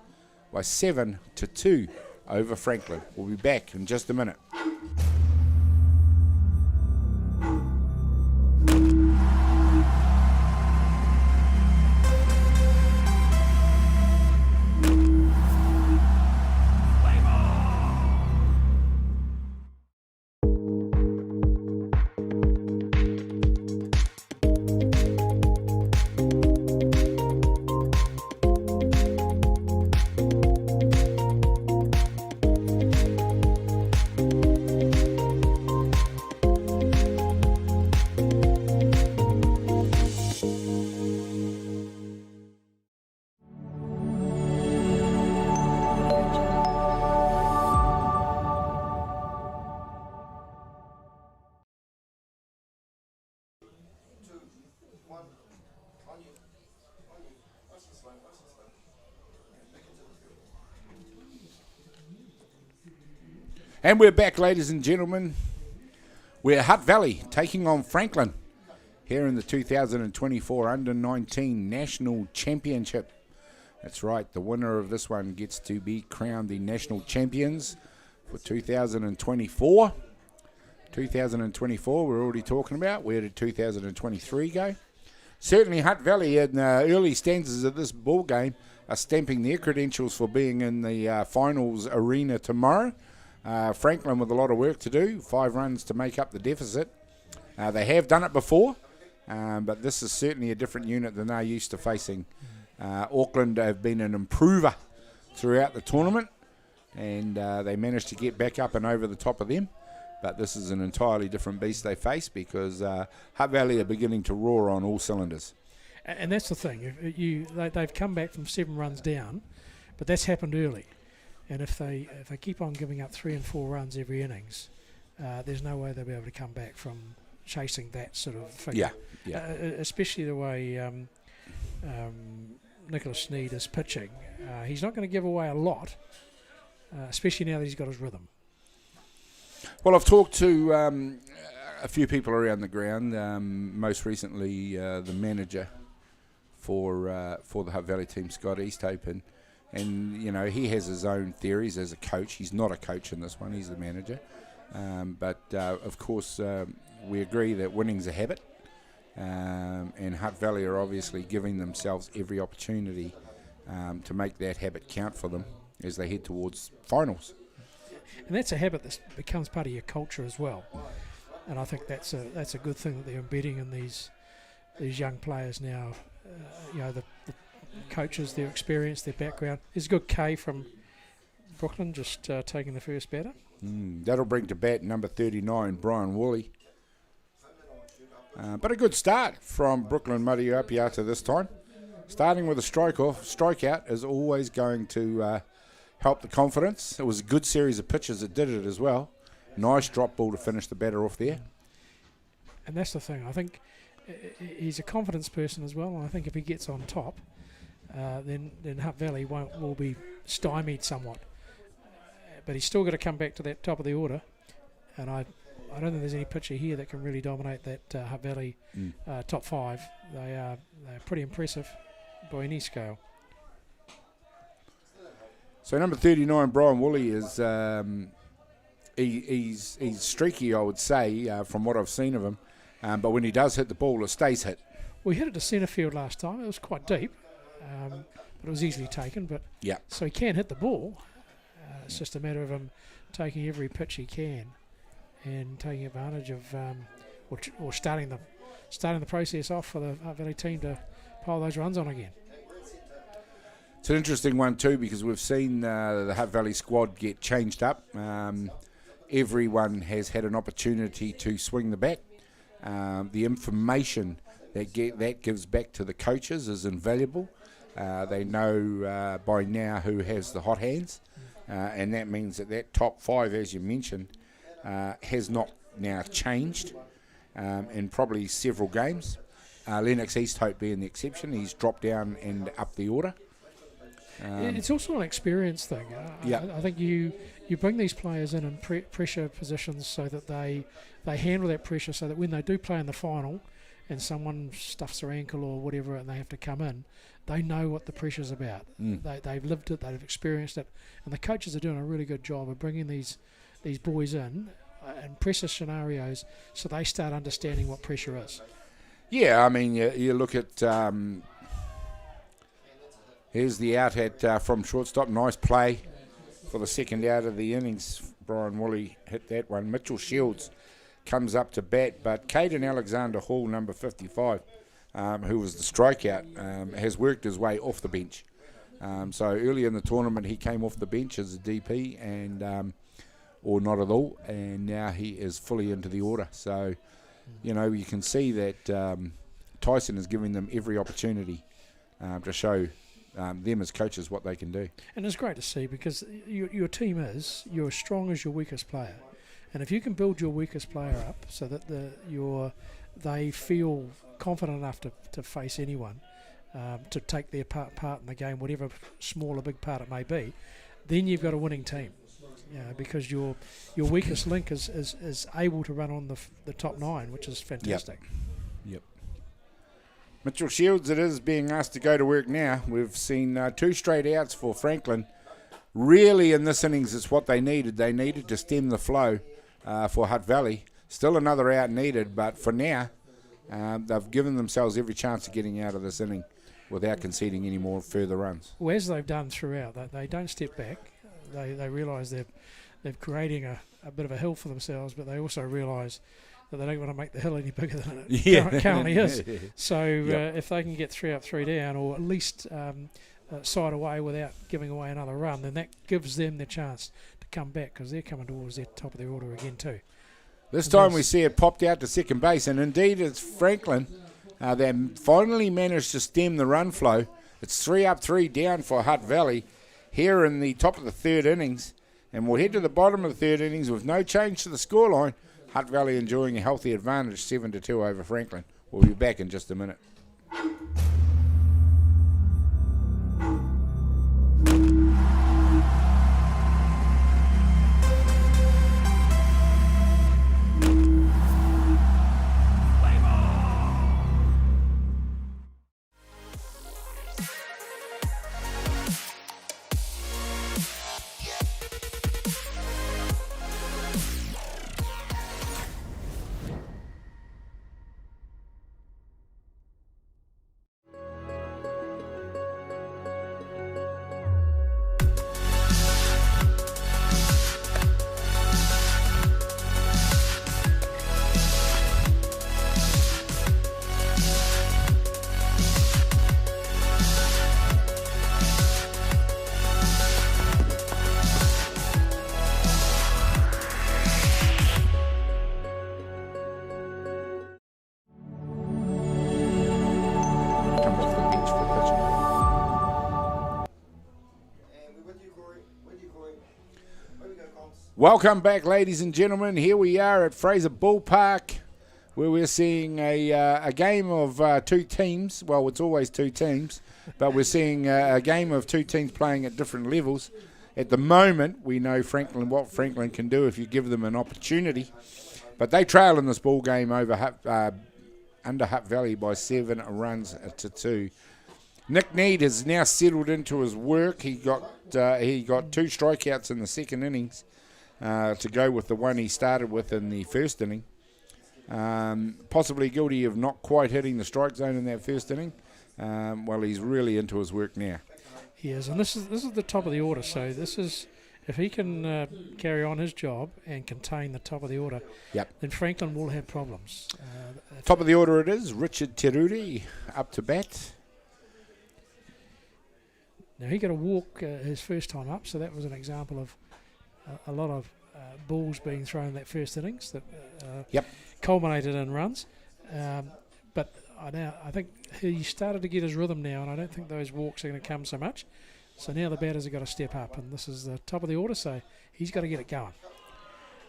by 7-2 over Franklin. We'll be back in just a minute. And we're back, ladies and gentlemen. We're Hutt Valley taking on Franklin here in the 2024 Under-19 National Championship. That's right, the winner of this one gets to be crowned the national champions for 2024. 2024 we're already talking about. Where did 2023 go? Certainly Hutt Valley in the early stanzas of this ball game are stamping their credentials for being in the finals arena tomorrow. Franklin with a lot of work to do, 5 runs to make up the deficit. They have done it before, but this is certainly a different unit than they're used to facing. Auckland have been an improver throughout the tournament, and they managed to get back up and over the top of them. But this is an entirely different beast they face because Hutt Valley are beginning to roar on all cylinders. And that's the thing. They've come back from 7 runs down, but that's happened early. And if they keep on giving up 3 and 4 runs every innings, there's no way they'll be able to come back from chasing that sort of figure. Yeah. Especially the way Nicholas Sneed is pitching. He's not going to give away a lot, especially now that he's got his rhythm. Well, I've talked to a few people around the ground, most recently the manager for the Hutt Valley team, Scott Easthope, and you know, he has his own theories as a coach. He's not a coach in this one, he's the manager. But of course, we agree that winning's a habit, and Hutt Valley are obviously giving themselves every opportunity to make that habit count for them as they head towards finals. And that's a habit that becomes part of your culture as well. And I think that's a good thing that they're embedding in these young players now. You know, the coaches, their experience, their background. There's a good K from Brooklyn just taking the first batter. That'll bring to bat number 39, Brian Woolley. But a good start from Brooklyn Atiawa this time. Starting with a strikeout is always going to help the confidence. It was a good series of pitches that did it as well. Nice drop ball to finish the batter off there. And that's the thing. I think he's a confidence person as well. And I think if he gets on top, then Hutt Valley will be stymied somewhat. But he's still got to come back to that top of the order. And I don't think there's any pitcher here that can really dominate that Hutt Valley top 5. They're pretty impressive by any scale. So number 39, Brian Woolley, is he's streaky, I would say, from what I've seen of him. But when he does hit the ball, it stays hit. We hit it to centre field last time. It was quite deep, but it was easily taken. But yeah, so he can hit the ball. It's just a matter of him taking every pitch he can and taking advantage of or starting the process off for the Hutt Valley team to pile those runs on again. It's an interesting one too because we've seen the Hutt Valley squad get changed up. Everyone has had an opportunity to swing the bat. The information that gives back to the coaches is invaluable. They know by now who has the hot hands, and that means that top 5, as you mentioned, has not now changed in probably several games. Lennox Easthope being the exception. He's dropped down and up the order. It's also an experience thing. I think you bring these players in pressure positions so that they handle that pressure so that when they do play in the final and someone stuffs their ankle or whatever and they have to come in, they know what the pressure's about. They've lived it, they've experienced it, and the coaches are doing a really good job of bringing these boys in pressure scenarios so they start understanding what pressure is. Yeah, I mean, you look at... here's the out at from shortstop. Nice play for the second out of the innings. Brian Woolley hit that one. Mitchell Shields comes up to bat, but Caden Alexander Hall, number 55, who was the strikeout, has worked his way off the bench. So early in the tournament, he came off the bench as a DP, and or not at all, and now he is fully into the order. So, you know, you can see that Tyson is giving them every opportunity to show them as coaches what they can do. And it's great to see because your team you're as strong as your weakest player. And if you can build your weakest player up so that they feel confident enough to face anyone, to take their part in the game, whatever small or big part it may be, then you've got a winning team. Because your weakest link is able to run on the top 9, which is fantastic. Yep. Mitchell Shields, it is being asked to go to work now. We've seen 2 straight outs for Franklin. Really, in this innings, it's what they needed. They needed to stem the flow for Hutt Valley. Still another out needed, but for now, they've given themselves every chance of getting out of this inning without conceding any more further runs. Well, as they've done throughout, they don't step back. They realise they're creating a bit of a hill for themselves, but they also realise that they don't want to make the hill any bigger than it currently is. So if they can get 3 up, 3 down, or at least side away without giving away another run, then that gives them the chance to come back, because they're coming towards their top of their order again too. This time we see it popped out to second base, and indeed it's Franklin. They finally managed to stem the run flow. It's 3 up, 3 down for Hutt Valley here in the top of the third innings, and we'll head to the bottom of the third innings with no change to the scoreline. Hutt Valley enjoying a healthy advantage, 7-2 over Franklin. We'll be back in just a minute. Welcome back, ladies and gentlemen. Here we are at Fraser Ballpark, where we're seeing a game of two teams. Well, it's always two teams, but we're seeing a game of two teams playing at different levels. At the moment, we know what Franklin can do if you give them an opportunity. But they trail in this ball game over under Hutt Valley by 7 runs to 2. Nick Need has now settled into his work. He got 2 strikeouts in the second innings. To go with the one he started with in the first inning. Possibly guilty of not quite hitting the strike zone in that first inning. Well, he's really into his work now. He is, and this is the top of the order, so this is, if he can carry on his job and contain the top of the order, then Franklin will have problems. Top of the order it is, Richard Teruri up to bat. Now he got a walk his first time up, so that was an example of a lot of balls being thrown in that first innings that culminated in runs. But I think he started to get his rhythm now, and I don't think those walks are going to come so much. So now the batters have got to step up, and this is the top of the order, so he's got to get it going.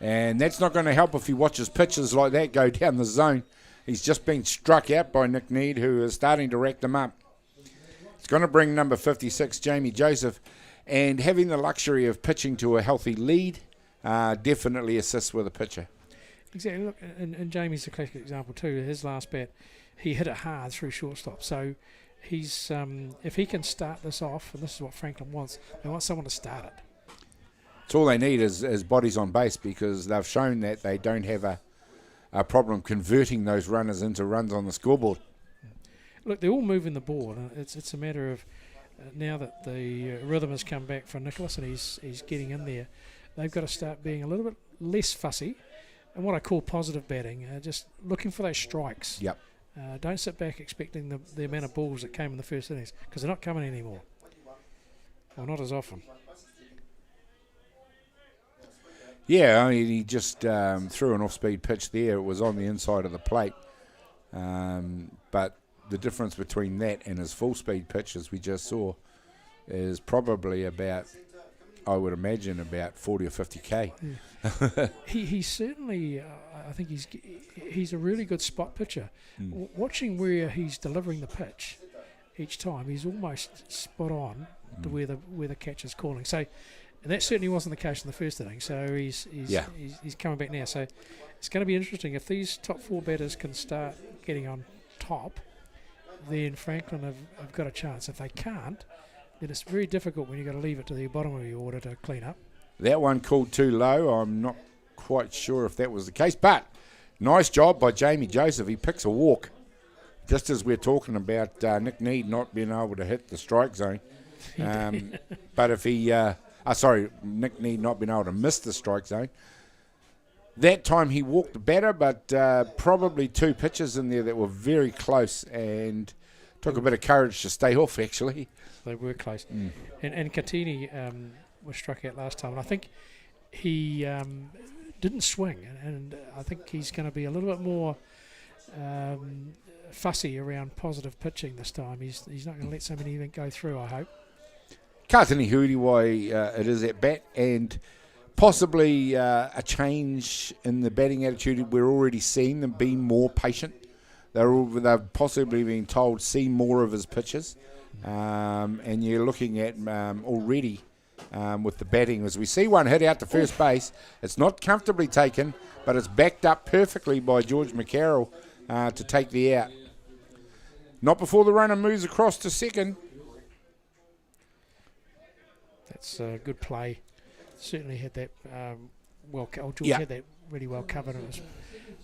And that's not going to help if he watches pitches like that go down the zone. He's just been struck out by Nick Need, who is starting to rack them up. It's going to bring number 56, Jamie Joseph, and having the luxury of pitching to a healthy lead definitely assists with a pitcher. Exactly. Look, and Jamie's a classic example too. His last bat, he hit it hard through shortstop. So he's if he can start this off, and this is what Franklin wants, they want someone to start it. It's all they need is bodies on base, because they've shown that they don't have a problem converting those runners into runs on the scoreboard. Look, they're all moving the ball. It's a matter of now that the rhythm has come back for Nicholas and he's getting in there, they've got to start being a little bit less fussy and what I call positive batting, just looking for those strikes. Yep. Don't sit back expecting the amount of balls that came in the first innings, because they're not coming anymore. Well, not as often. Yeah, I mean, he just threw an off-speed pitch there. It was on the inside of the plate. But the difference between that and his full-speed pitch, as we just saw, is probably about, I would imagine, about 40 or 50k. Yeah. He's certainly, I think he's a really good spot pitcher. Watching where he's delivering the pitch each time, he's almost spot on to where the catch is calling. So, and that certainly wasn't the case in the first inning. So he's coming back now. So it's going to be interesting if these top 4 batters can start getting on top. Then Franklin have got a chance. If they can't, then it's very difficult when you've got to leave it to the bottom of your order to clean up. That one called too low. I'm not quite sure if that was the case, but nice job by Jamie Joseph. He picks a walk, just as we're talking about Nick Need not being able to hit the strike zone. But if he Nick Need not been able to miss the strike zone. That time he walked the batter, but probably 2 pitches in there that were very close and took a bit of courage to stay off, actually. They were close. And Katini was struck out last time, and I think he didn't swing, and I think he's going to be a little bit more fussy around positive pitching this time. He's not going to let so many even go through, I hope. Katini Huriwai, it is at bat, and possibly a change in the batting attitude. We're already seeing them being more patient. They've possibly been told see more of his pitches, and you're looking at already with the batting as we see one hit out to first base. It's not comfortably taken, but it's backed up perfectly by George McCarroll to take the out. Not before the runner moves across to second. That's a good play. Certainly had that George had that really well covered.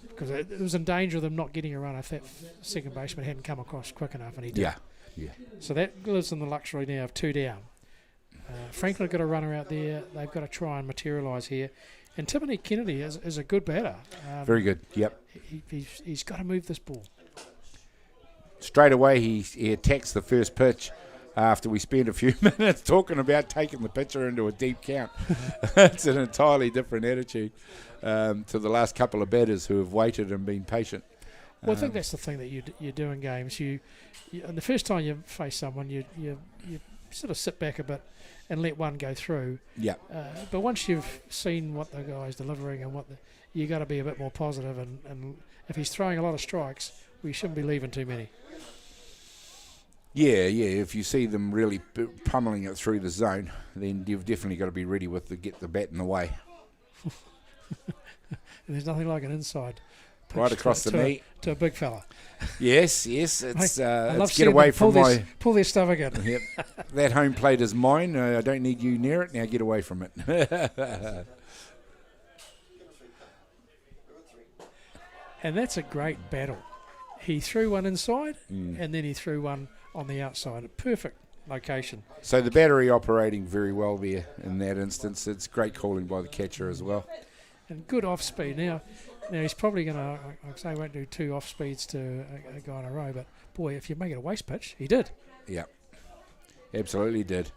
Because it was in danger of them not getting a run if that second baseman hadn't come across quick enough, and he did. Yeah. So that lives in the luxury now of 2 down. Franklin got a runner out there. They've got to try and materialise here. And Timothy Kennedy is a good batter. Very good, yep. He's got to move this ball. Straight away he attacks the first pitch after we spent a few minutes talking about taking the pitcher into a deep count. It's an entirely different attitude to the last couple of batters who have waited and been patient. Well, I think that's the thing that you do in games. You and the first time you face someone, you sort of sit back a bit and let one go through. Yeah. But once you've seen what the guy's delivering and you got to be a bit more positive. And if he's throwing a lot of strikes, we shouldn't be leaving too many. Yeah. If you see them really pummeling it through the zone, then you've definitely got to be ready with get the bat in the way. And there's nothing like an inside pitch right across the knee to a big fella. Yes. It's love get away from pull their stomach in. Yep. That home plate is mine. I don't need you near it. Now get away from it. And that's a great battle. He threw one inside, and then he threw one on the outside. A perfect location. So the battery operating very well there in that instance. It's great calling by the catcher as well. And good off speed. Now he's probably going to, like I say, won't do 2 off speeds to a guy in a row. But boy, if you make it a waste pitch, he did. Yeah, absolutely did.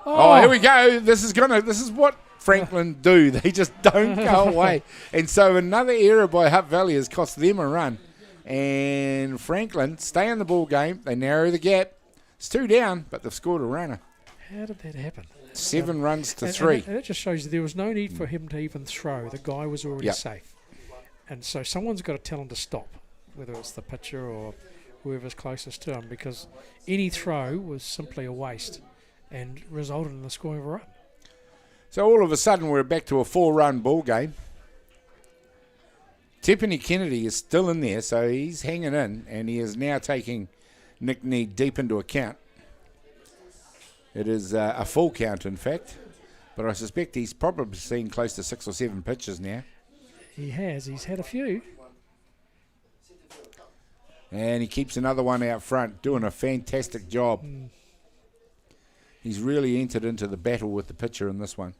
Oh, here we go. This is what Franklin do. They just don't go away. And so another error by Hutt Valley has cost them a run. And Franklin stay in the ball game. They narrow the gap. It's 2 down, but they've scored a runner. How did that happen? 7 runs to 3. And it just shows you there was no need for him to even throw. The guy was already safe. And so someone's got to tell him to stop, whether it's the pitcher or whoever's closest to him, because any throw was simply a waste and resulted in the scoring of a run. So all of a sudden we're back to a 4-run ball game. Tiffany Kennedy is still in there, so he's hanging in, and he is now taking Nick Need deep into account. It is a full count, in fact, but I suspect he's probably seen close to 6 or 7 pitches now. He has. He's had a few. And he keeps another one out front, doing a fantastic job. He's really entered into the battle with the pitcher in this one.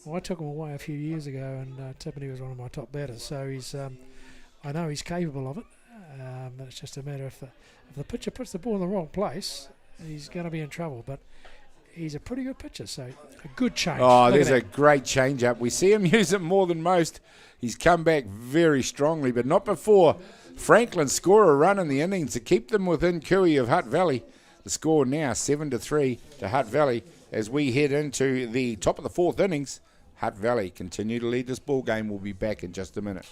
Well, I took him away a few years ago, and Tiffany was one of my top batters, so he's. I know he's capable of it. It's just a matter if the pitcher puts the ball in the wrong place, he's going to be in trouble. But he's a pretty good pitcher, so a good change. Oh, there's a great change up. We see him use it more than most. He's come back very strongly, but not before Franklin score a run in the innings to keep them within cooey of Hutt Valley. The score now 7-3 to Hutt Valley as we head into the top of the 4th innings. Hutt Valley continue to lead this ball game. We'll be back in just a minute.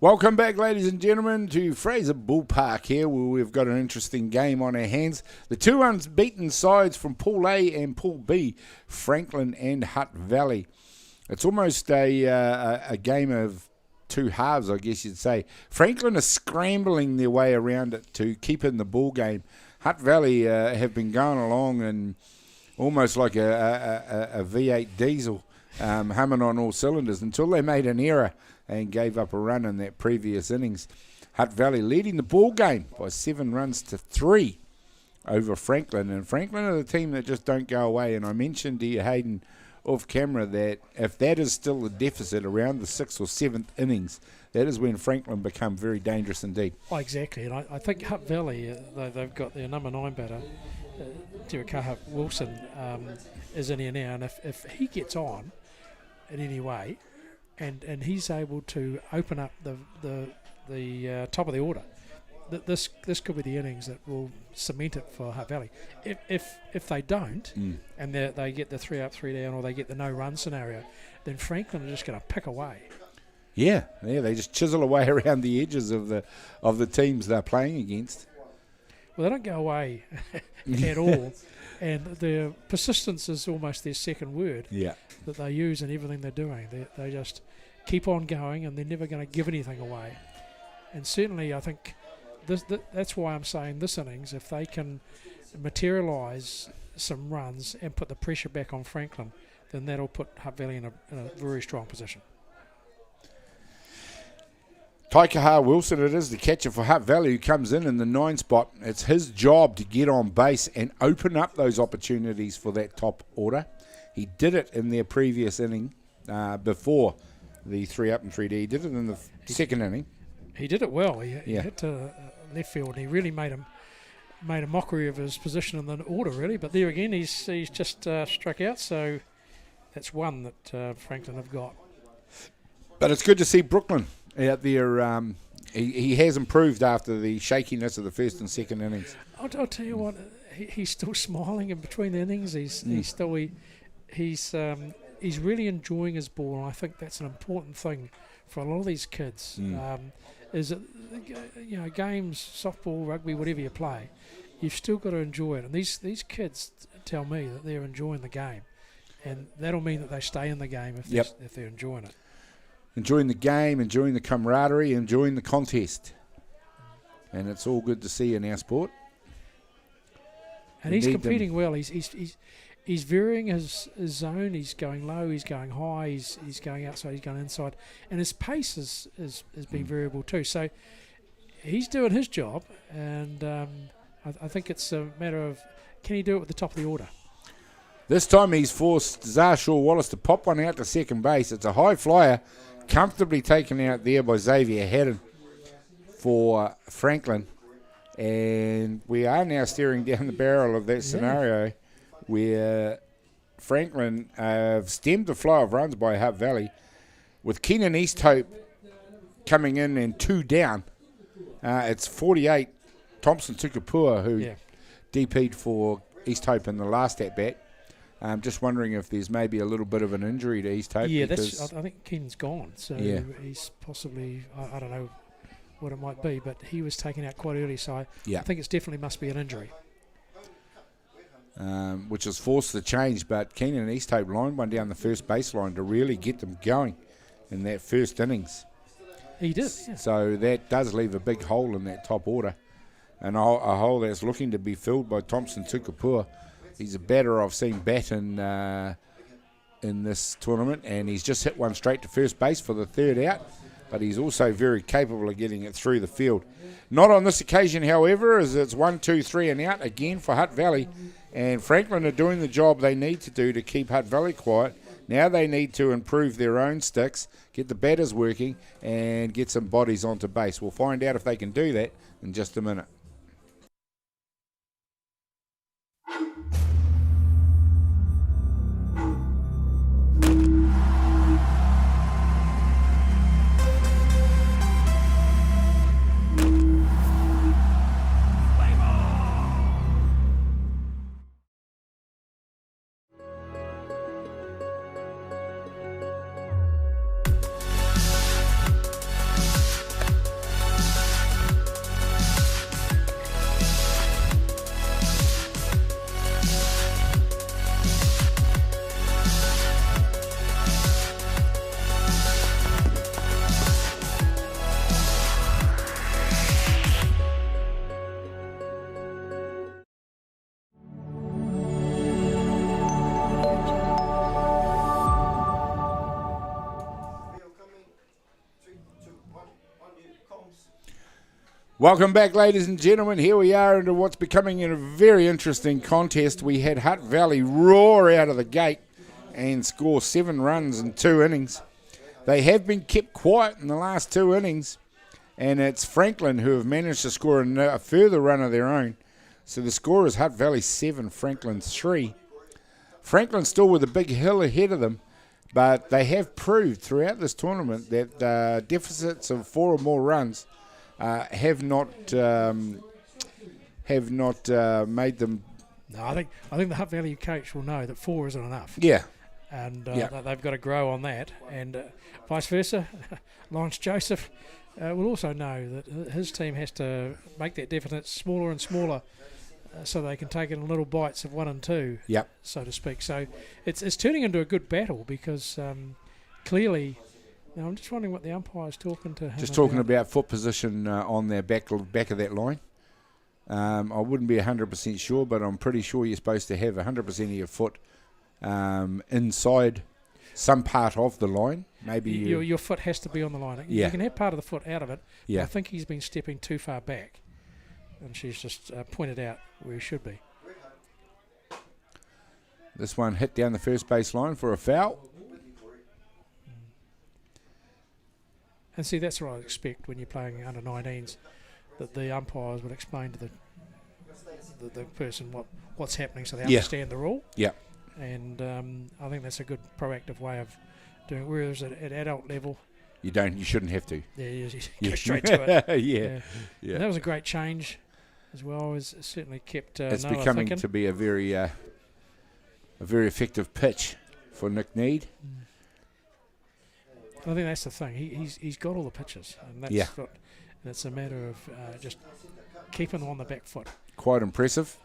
Welcome back, ladies and gentlemen, to Fraser Ballpark here, where we've got an interesting game on our hands. The two unbeaten sides from Pool A and Pool B, Franklin and Hutt Valley. It's almost a game of two halves, I guess you'd say. Franklin are scrambling their way around it to keep in the ball game. Hutt Valley have been going along and almost like a V8 diesel, humming on all cylinders until they made an error and gave up a run in that previous innings. Hutt Valley leading the ball game by 7 runs to 3 over Franklin. And Franklin are the team that just don't go away. And I mentioned to you, Hayden, off camera, that if that is still the deficit around the 6th or 7th innings, that is when Franklin become very dangerous indeed. Oh, exactly. And I think Hutt Valley, they've got their number 9 batter, Atiawa Wilson, is in here now. And if he gets on in any way, and he's able to open up the top of the order, this could be the innings that will cement it for Hutt Valley. If they don't, and they get the 3 up, 3 down, or they get the no run scenario, then Franklin are just going to pick away. Yeah, they just chisel away around the edges of the teams they're playing against. Well, they don't go away at all, and their persistence is almost their second word that they use in everything they're doing. They just keep on going, and they're never going to give anything away. And certainly, I think that's why I'm saying this innings, if they can materialise some runs and put the pressure back on Franklin, then that'll put Hutt Valley in a very strong position. Atiawa Wilson, it is the catcher for Hutt Valley, who comes in the 9 spot. It's his job to get on base and open up those opportunities for that top order. He did it in their previous inning before the 3 up and 3 D. He did it in the second inning. He did it well. He hit to left field. He really made a mockery of his position in the order, really. But there again, he's just struck out. So that's one that Franklin have got. But it's good to see Brooklyn out there. He has improved after the shakiness of the first and second innings. I'll tell you what, he's still smiling in between the innings. He's really enjoying his ball, and I think that's an important thing for a lot of these kids. Is that, games, softball, rugby, whatever you play, you've still got to enjoy it. And these kids tell me that they're enjoying the game, and that'll mean that they stay in the game if they're enjoying it. Enjoying the game, enjoying the camaraderie, enjoying the contest. And it's all good to see in our sport. And he's competing well. He's varying his zone. He's going low, he's going high, he's going outside, he's going inside. And his pace has been variable too. So he's doing his job, and I think it's a matter of, can he do it with the top of the order? This time he's forced Zarshaw Wallace to pop one out to second base. It's a high flyer, comfortably taken out there by Xavier Haddon for Franklin. And we are now staring down the barrel of that scenario where Franklin have stemmed the flow of runs by Hutt Valley, with Keenan Easthope coming in and 2 down. It's 48 Thompson Tukapua who DP'd for Easthope in the last at-bat. I'm just wondering if there's maybe a little bit of an injury to Easthope. Yeah, I think Keenan's gone, so he's possibly, I don't know what it might be, but he was taken out quite early, so I think it's definitely must be an injury. Which has forced the change, but Keenan Easthope lined one down the first baseline to really get them going in that first innings. He did, So that does leave a big hole in that top order, and a hole that's looking to be filled by Thompson Tukapua. He's a batter I've seen bat in this tournament, and he's just hit one straight to first base for the 3rd out, but he's also very capable of getting it through the field. Not on this occasion, however, as it's 1, 2, 3 and out again for Hutt Valley, and Franklin are doing the job they need to do to keep Hutt Valley quiet. Now they need to improve their own sticks, get the batters working, and get some bodies onto base. We'll find out if they can do that in just a minute. Welcome back, ladies and gentlemen. Here we are into what's becoming a very interesting contest. We had Hutt Valley roar out of the gate and score 7 runs in 2 innings. They have been kept quiet in the last 2 innings, and it's Franklin who have managed to score a further run of their own. So the score is Hutt Valley 7, Franklin 3. Franklin still with a big hill ahead of them, but they have proved throughout this tournament that deficits of 4 or more runs have not made them. No, I think the Hutt Valley coach will know that 4 isn't enough. Yeah, and that they've got to grow on that, and vice versa. Lawrence Joseph will also know that his team has to make that deficit smaller and smaller, so they can take it in little bites of 1 and 2. Yep. So to speak. So it's turning into a good battle because clearly. Now, I'm just wondering what the umpire's talking to him just talking about foot position on their back of that line. I wouldn't be 100% sure, but I'm pretty sure you're supposed to have 100% of your foot inside some part of the line. Maybe your foot has to be on the line. Yeah. You can have part of the foot out of it, yeah. but I think he's been stepping too far back, and she's just pointed out where he should be. This one hit down the first base line for a foul. And see, that's what I expect when you're playing under 19s, that the umpires would explain to the person what's happening so they understand the rule. Yeah. And I think that's a good proactive way of doing it. Whereas at adult level, you shouldn't have to. Yeah, you go straight to it. Yeah. And that was a great change as well. It's certainly kept. It's Noah becoming thinking. to be a very effective pitch for Nick Need. I think that's the thing. He's got all the pitches, and that's and it's a matter of just keeping them on the back foot. Quite impressive.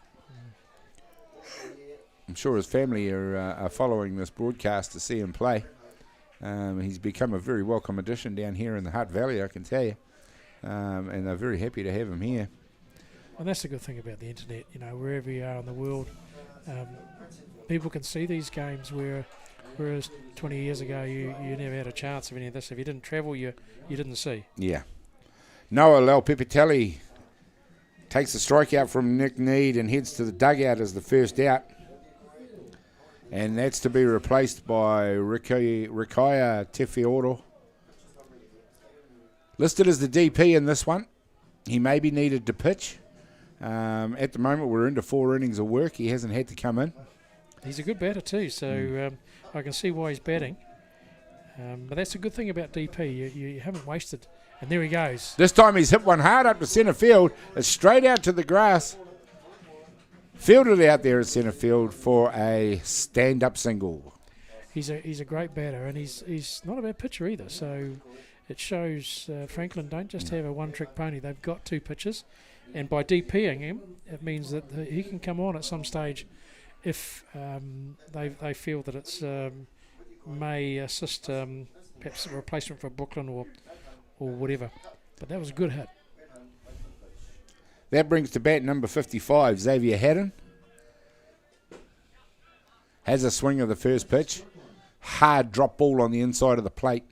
I'm sure his family are following this broadcast to see him play. He's become a very welcome addition down here in the Hutt Valley, I can tell you, and they're very happy to have him here. And that's the good thing about the internet. You know, wherever you are in the world, people can see these games whereas 20 years ago you never had a chance of any of this. If you didn't travel, you didn't see. Yeah. Noah Laupipitelli takes the strikeout from Nick Need and heads to the dugout as the first out. And that's to be replaced by Rikaya Tefioro. Listed as the DP in this one. He may be needed to pitch. At the moment, we're into 4 innings of work. He hasn't had to come in. He's a good batter too, so I can see why he's batting. But that's a good thing about DP. You haven't wasted. And there he goes. This time he's hit one hard up to centre field. It's straight out to the grass. Fielded out there at centre field for a stand-up single. He's a great batter, and he's not a bad pitcher either. So it shows Franklin don't just have a one-trick pony. They've got 2 pitchers, and by DPing him, it means that he can come on at some stage if they feel that it's may assist perhaps a replacement for Brooklyn or whatever. But that was a good hit. That brings to bat number 55, Xavier Haddon. Has a swing of the first pitch. Hard drop ball on the inside of the plate.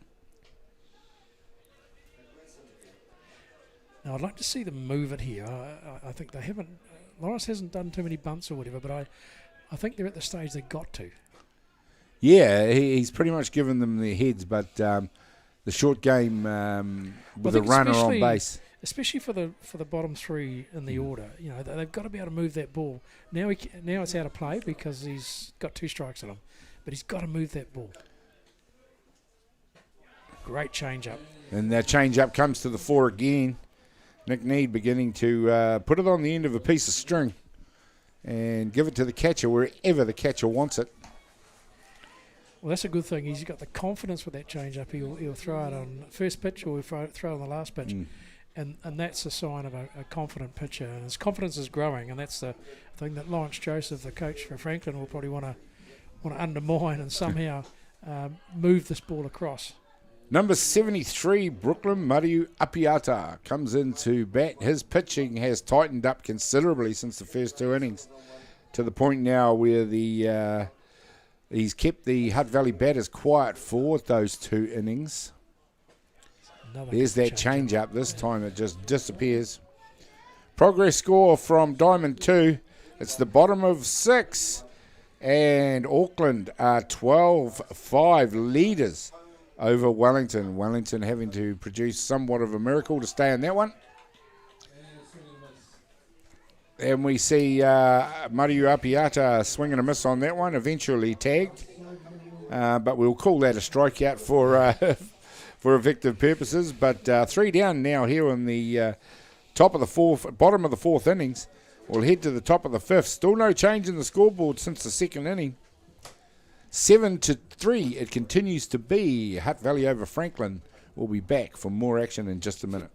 Now, I'd like to see them move it here. I think they haven't. Lawrence hasn't done too many bunts or whatever, but I think they're at the stage they've got to. Yeah, he's pretty much given them their heads, but the short game with a runner on base. Especially for the bottom 3 in the order, you know, they've got to be able to move that ball. Now it's out of play because he's got 2 strikes on him, but he's got to move that ball. Great change up. And that change up comes to the fore again. Nick Need beginning to put it on the end of a piece of string and give it to the catcher wherever the catcher wants it. Well, that's a good thing. He's got the confidence with that change up. He'll throw it on first pitch or he'll throw it on the last pitch. And that's a sign of a confident pitcher, and his confidence is growing, and that's the thing that Lawrence Joseph, the coach for Franklin, will probably want to undermine and somehow move this ball across. Number 73, Brooklyn Mariu Apiata, comes in to bat. His pitching has tightened up considerably since the first 2 innings, to the point now where he's kept the Hutt Valley batters quiet for those 2 innings. There's that change up. This time it just disappears. Progress score from Diamond 2. It's the bottom of 6. And Auckland are 12-5 leaders over Wellington. Wellington having to produce somewhat of a miracle to stay in that one. And we see Mariu Apiata swing and a miss on that one, eventually tagged. But we'll call that a strikeout for for effective purposes. But 3 down now here on the bottom of the 4th innings. We'll head to the top of the 5th. Still no change in the scoreboard since the 2nd inning. 7-3 it continues to be. Hutt Valley over Franklin. We'll be back for more action in just a minute.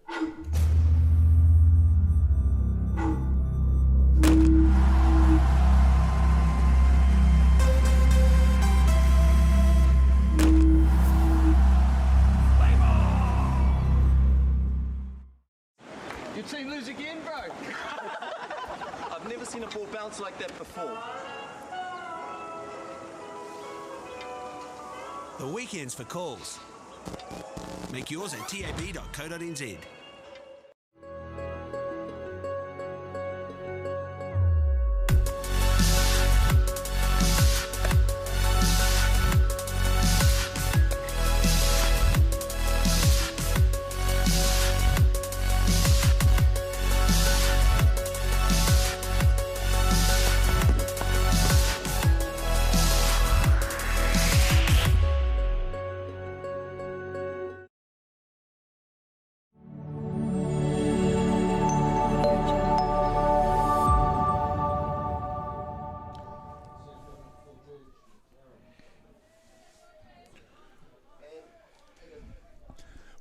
Your team lose again, bro? I've never seen a ball bounce like that before. The weekend's for calls. Make yours at tab.co.nz.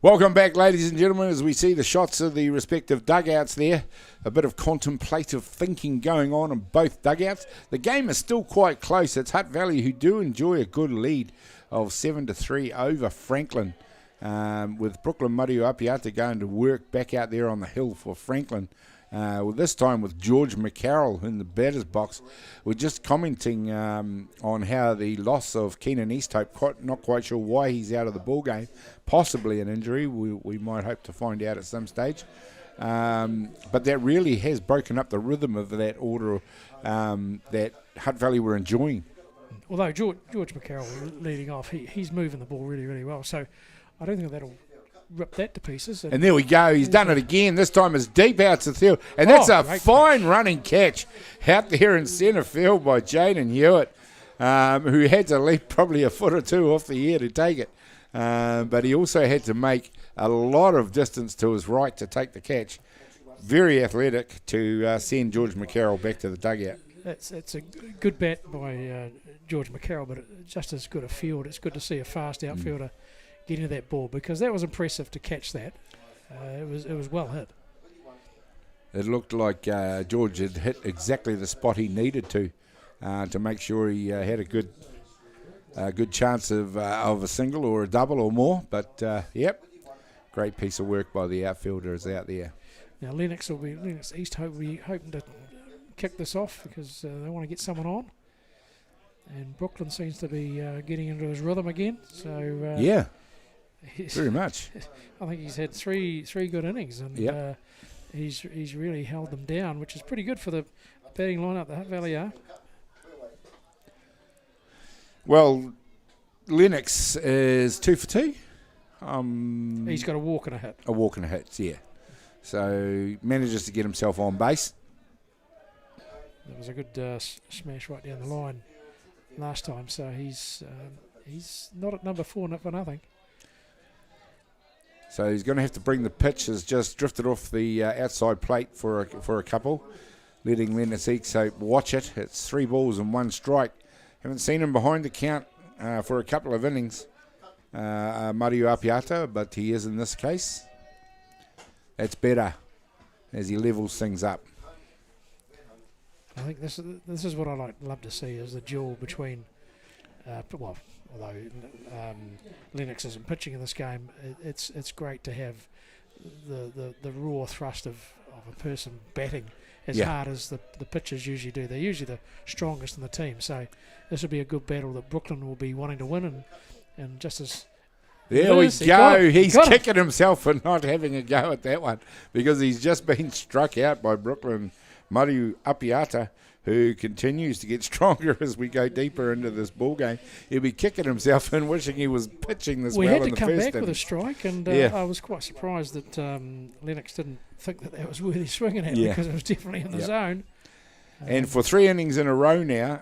Welcome back, ladies and gentlemen, as we see the shots of the respective dugouts there. A bit of contemplative thinking going on in both dugouts. The game is still quite close. It's Hutt Valley who do enjoy a good lead of 7-3 over Franklin, with Brooklyn Mariu Apiata going to work back out there on the hill for Franklin. This time with George McCarroll in the batter's box. We're just commenting on how the loss of Keenan Easthope, not quite sure why he's out of the ball game, possibly an injury. We might hope to find out at some stage. But that really has broken up the rhythm of that order that Hutt Valley were enjoying. Although George McCarroll leading off, he's moving the ball really, really well. So I don't think that'll rip that to pieces. And there we go. He's done it again. This time it's deep out to field. And that's a fine running catch out there in centre field by Jaden Hewitt, who had to leap probably a foot or two off the air to take it. But he also had to make a lot of distance to his right to take the catch. Very athletic to send George McCarroll back to the dugout. It's a good bat by George McCarroll, but just as good a field. It's good to see a fast outfielder get into that ball, because that was impressive to catch that. It was well hit. It looked like George had hit exactly the spot he needed to make sure he had a good chance of a single or a double or more. But yep, great piece of work by the outfielders out there. Now Lennox Easthope will be hoping to kick this off because they want to get someone on. And Brooklyn seems to be getting into his rhythm again. So yeah. Very much. I think he's had three good innings, and he's really held them down, which is pretty good for the batting lineup the Hutt Valley are. Well, Lennox is 2 for 2. He's got a walk and a hit. A walk and a hit, yeah. So manages to get himself on base. That was a good smash right down the line last time. So he's not at number 4 for nothing. So he's going to have to bring the pitch. Has just drifted off the outside plate for a couple, letting Lennox Easthope watch it. It's 3 balls and 1 strike. Haven't seen him behind the count for a couple of innings, Mariu Apiata, but he is in this case. That's better as he levels things up. I think this is what I love to see, is the duel between, although Lennox isn't pitching in this game, it's great to have the raw thrust of a person batting as hard as the pitchers usually do. They're usually the strongest in the team, so this will be a good battle that Brooklyn will be wanting to win, and just as There we Yes, he got go. it. He's Got it. kicking himself for not having a go at that one because he's just been struck out by Brooklyn Maru Apiata, who continues to get stronger as we go deeper into this ball game. He'll be kicking himself and wishing he was pitching this We well had in to the come first back with a innings. strike, and Yeah. I was quite surprised that Lennox didn't think that was worthy swinging at Yeah. because it was definitely in the zone. And for 3 innings in a row now,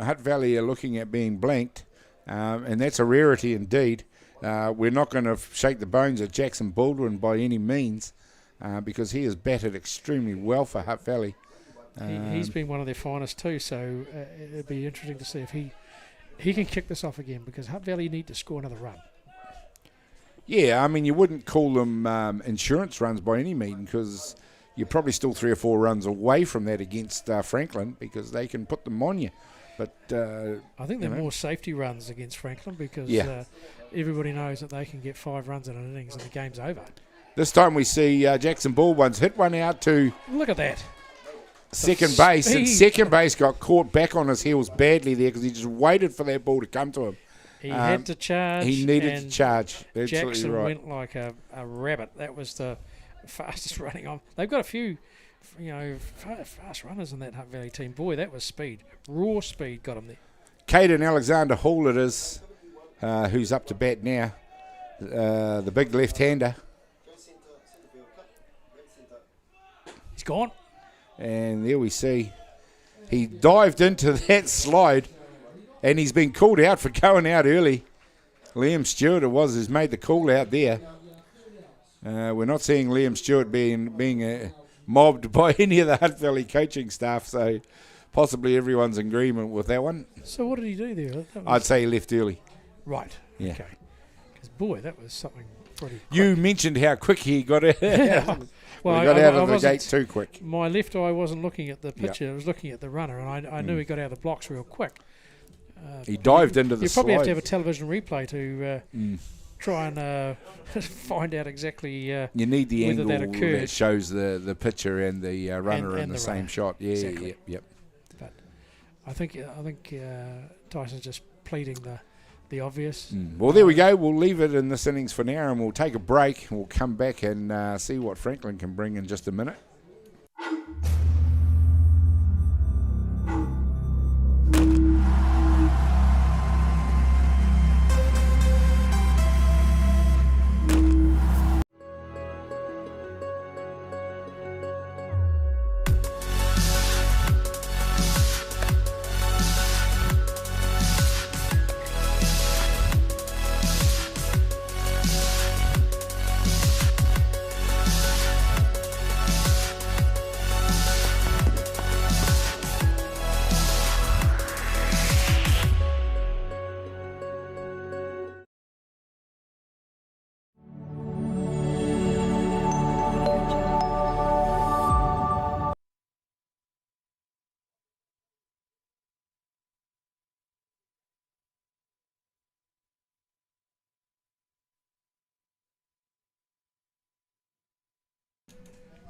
Hutt Valley are looking at being blanked, and that's a rarity indeed. We're not going to shake the bones of Jackson Baldwin by any means because he has batted extremely well for Hutt Valley. He's been one of their finest too, so it'd be interesting to see if he can kick this off again because Hutt Valley need to score another run. Yeah, I mean, you wouldn't call them insurance runs by any means because you're probably still 3 or 4 runs away from that against Franklin because they can put them on you. But I think they're more safety runs against Franklin because everybody knows that they can get 5 runs in an innings and the game's over. This time we see Jackson Baldwin's hit one out to Look at that. second base, and speed. second base got caught back on his heels badly there because he just waited for that ball to come to him. He had to charge. He needed and to charge. Absolutely Jackson right. went like a rabbit. That was the fastest running on. They've got a few, fast runners in that Hutt Valley team. Boy, that was speed. Raw speed got him there. Caden Alexander Hall it is, who's up to bat now, the big left-hander. He's gone. And there we see he dived into that slide, and he's been called out for going out early. Liam Stewart it was who's made the call out there. We're not seeing Liam Stewart being mobbed by any of the Hutt Valley coaching staff, so possibly everyone's in agreement with that one. So what did he do there? That was I'd say he left early. right. Yeah. Okay. Because boy, that was something pretty. You mentioned how quick he got out. Well, he got I out of the wasn't- gate too quick. My left eye wasn't looking at the pitcher; it was looking at the runner, and I knew he got out of the blocks real quick. He dived into the You probably have to slide. have a television replay to try and find out exactly. You need the whether angle that occurred. shows the pitcher and the runner in and the the same runner. shot. Yeah, Exactly. yep. But I think Tyson's just pleading the obvious. Well, there we go. We'll leave it in this innings for now, and we'll take a break. We'll come back and see what Franklin can bring in just a minute.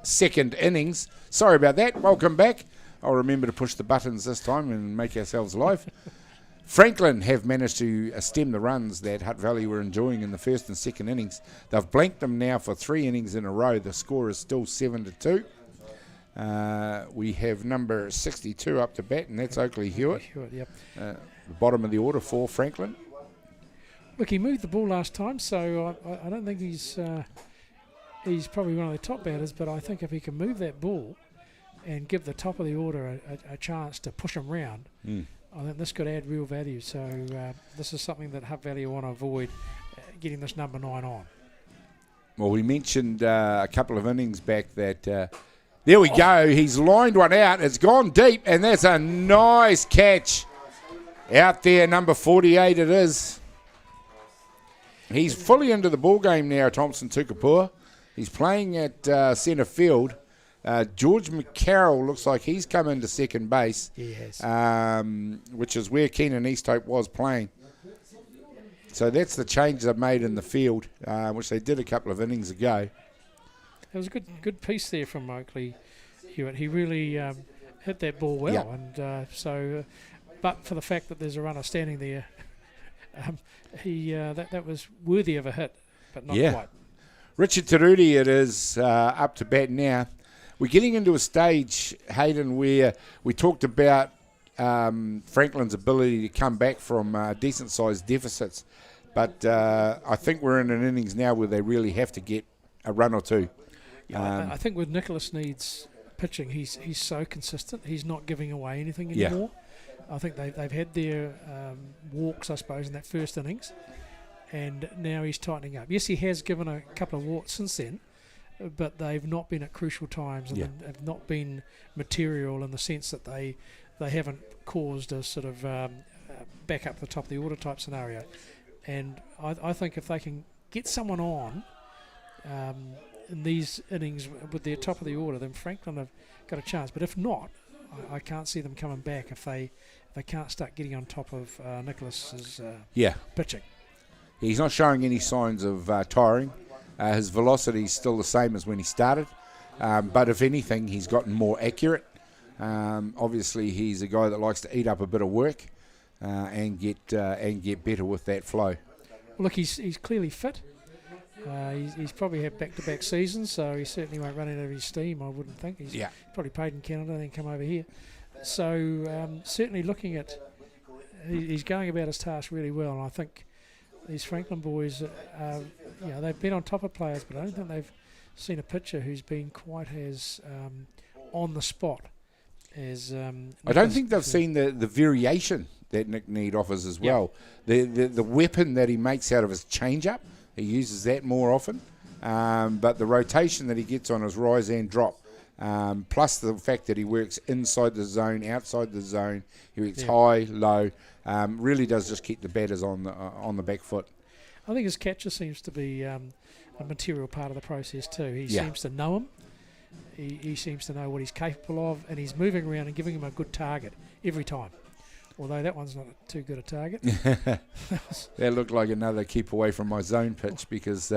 Second innings. Sorry about that. Welcome back. I'll remember to push the buttons this time and make ourselves live. Franklin have managed to stem the runs that Hutt Valley were enjoying in the first and second innings. They've blanked them now for 3 innings in a row. The score is still 7-2. We have number 62 up to bat, and that's Oakley Hewitt. Yep. The bottom of the order for Franklin. Look, he moved the ball last time, so I don't think he's probably one of the top batters, but I think if he can move that ball and give the top of the order a chance to push him round, I think this could add real value. So this is something that Hutt Valley want to avoid, getting this number 9 on. Well, we mentioned a couple of innings back that there we go. He's lined one out. It's gone deep, and that's a nice catch out there. Number 48 it is. He's fully into the ball game now, Thompson Tukapua. He's playing at centre field. George McCarroll looks like he's come into second base, He has. which is where Keenan Easthope was playing. So that's the change they've made in the field, which they did a couple of innings ago. It was a good piece there from Oakley Hewitt. He really hit that ball well, Yeah. and but for the fact that there's a runner standing there that was worthy of a hit, but not quite. Richard Taruti, it is up to bat now. We're getting into a stage, Hayden, where we talked about Franklin's ability to come back from decent-sized deficits, but I think we're in an innings now where they really have to get a run or two. I think with Nicholas Sneed's pitching, he's so consistent. He's not giving away anything anymore. I think they've had their walks, I suppose, in that first innings, and now he's tightening up. Yes, he has given a couple of walks since then, but they've not been at crucial times and have not been material in the sense that they haven't caused a sort of back up the top of the order type scenario. And I think if they can get someone on in these innings with their top of the order, then Franklin have got a chance. But if not, I can't see them coming back if they can't start getting on top of Nicholas's pitching. He's not showing any signs of tiring. His velocity is still the same as when he started, but if anything, he's gotten more accurate. Obviously, he's a guy that likes to eat up a bit of work and get better with that flow. Look, he's clearly fit. He's probably had back-to-back seasons, so he certainly won't run out of his steam, I wouldn't think. He's probably played in Canada and then come over here. So certainly looking at, he's going about his task really well, and I think these Franklin boys, they've been on top of players, but I don't think they've seen a pitcher who's been quite as on the spot as. I don't think they've seen the variation that Nick Need offers as well. The weapon that he makes out of his change-up, he uses that more often, but the rotation that he gets on his rise and drop, plus the fact that he works inside the zone, outside the zone, he works high, low, really does just keep the batters on the back foot. I think his catcher seems to be a material part of the process too. He seems to know him. He seems to know what he's capable of, and he's moving around and giving him a good target every time. Although that one's not too good a target. That looked like another keep away from my zone pitch because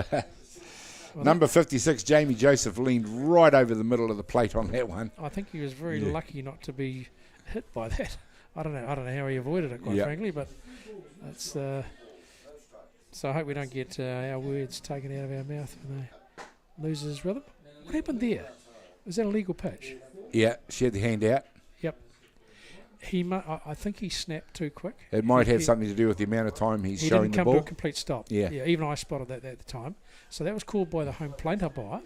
number 56, Jamie Joseph, leaned right over the middle of the plate on that one. I think he was very lucky not to be hit by that. I don't know how he avoided it, quite frankly, but that's. So I hope we don't get our words taken out of our mouth when they lose his rhythm. What happened there? Was that a legal pitch? Yeah, she had the hand out. Yep. I think he snapped too quick. It might have something to do with the amount of time he's showing the ball. He didn't come to a complete stop. Yeah, even I spotted that at the time. So that was called by the home plate umpire.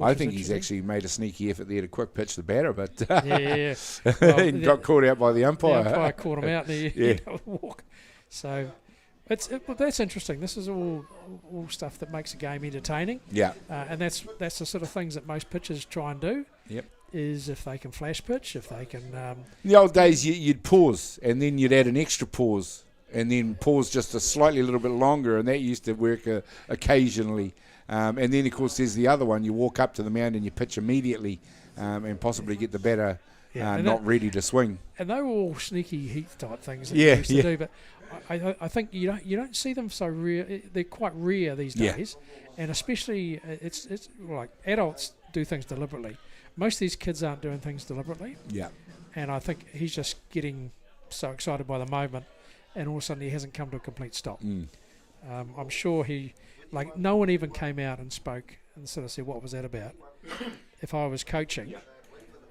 I think he's actually made a sneaky effort there to quick pitch the batter, but well, he got caught out by the umpire. The umpire caught him out and he walk. So that's interesting. This is all stuff that makes a game entertaining. Yeah. And that's the sort of things that most pitchers try and do. Yep. Is if they can flash pitch, if they can. In the old days, you'd pause and then you'd add an extra pause and then pause just a little bit longer, and that used to work occasionally. And then, of course, there's the other one. You walk up to the mound and you pitch immediately and possibly get the batter not ready to swing. And they were all sneaky heat type things that they used to do, but I think you don't see them so rare. They're quite rare these days, and especially it's like adults do things deliberately. Most of these kids aren't doing things deliberately. Yeah. And I think he's just getting so excited by the moment, and all of a sudden he hasn't come to a complete stop. I'm sure no one even came out and spoke and sort of said, what was that about? If I was coaching,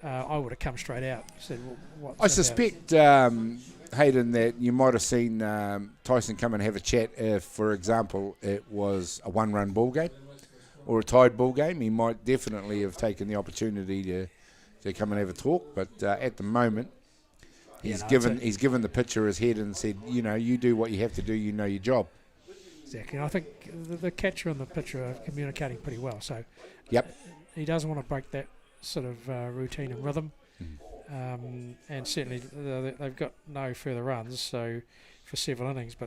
I would have come straight out and said, well, what's I suspect, Hayden, that you might have seen Tyson come and have a chat if, for example, it was a one-run ball game or a tied ball game. He might definitely have taken the opportunity to come and have a talk, but at the moment, he's given the pitcher his head and said, you do what you have to do, you know your job. Exactly. And I think the catcher and the pitcher are communicating pretty well. So he doesn't want to break that sort of routine and rhythm. And certainly they've got no further runs so for several innings,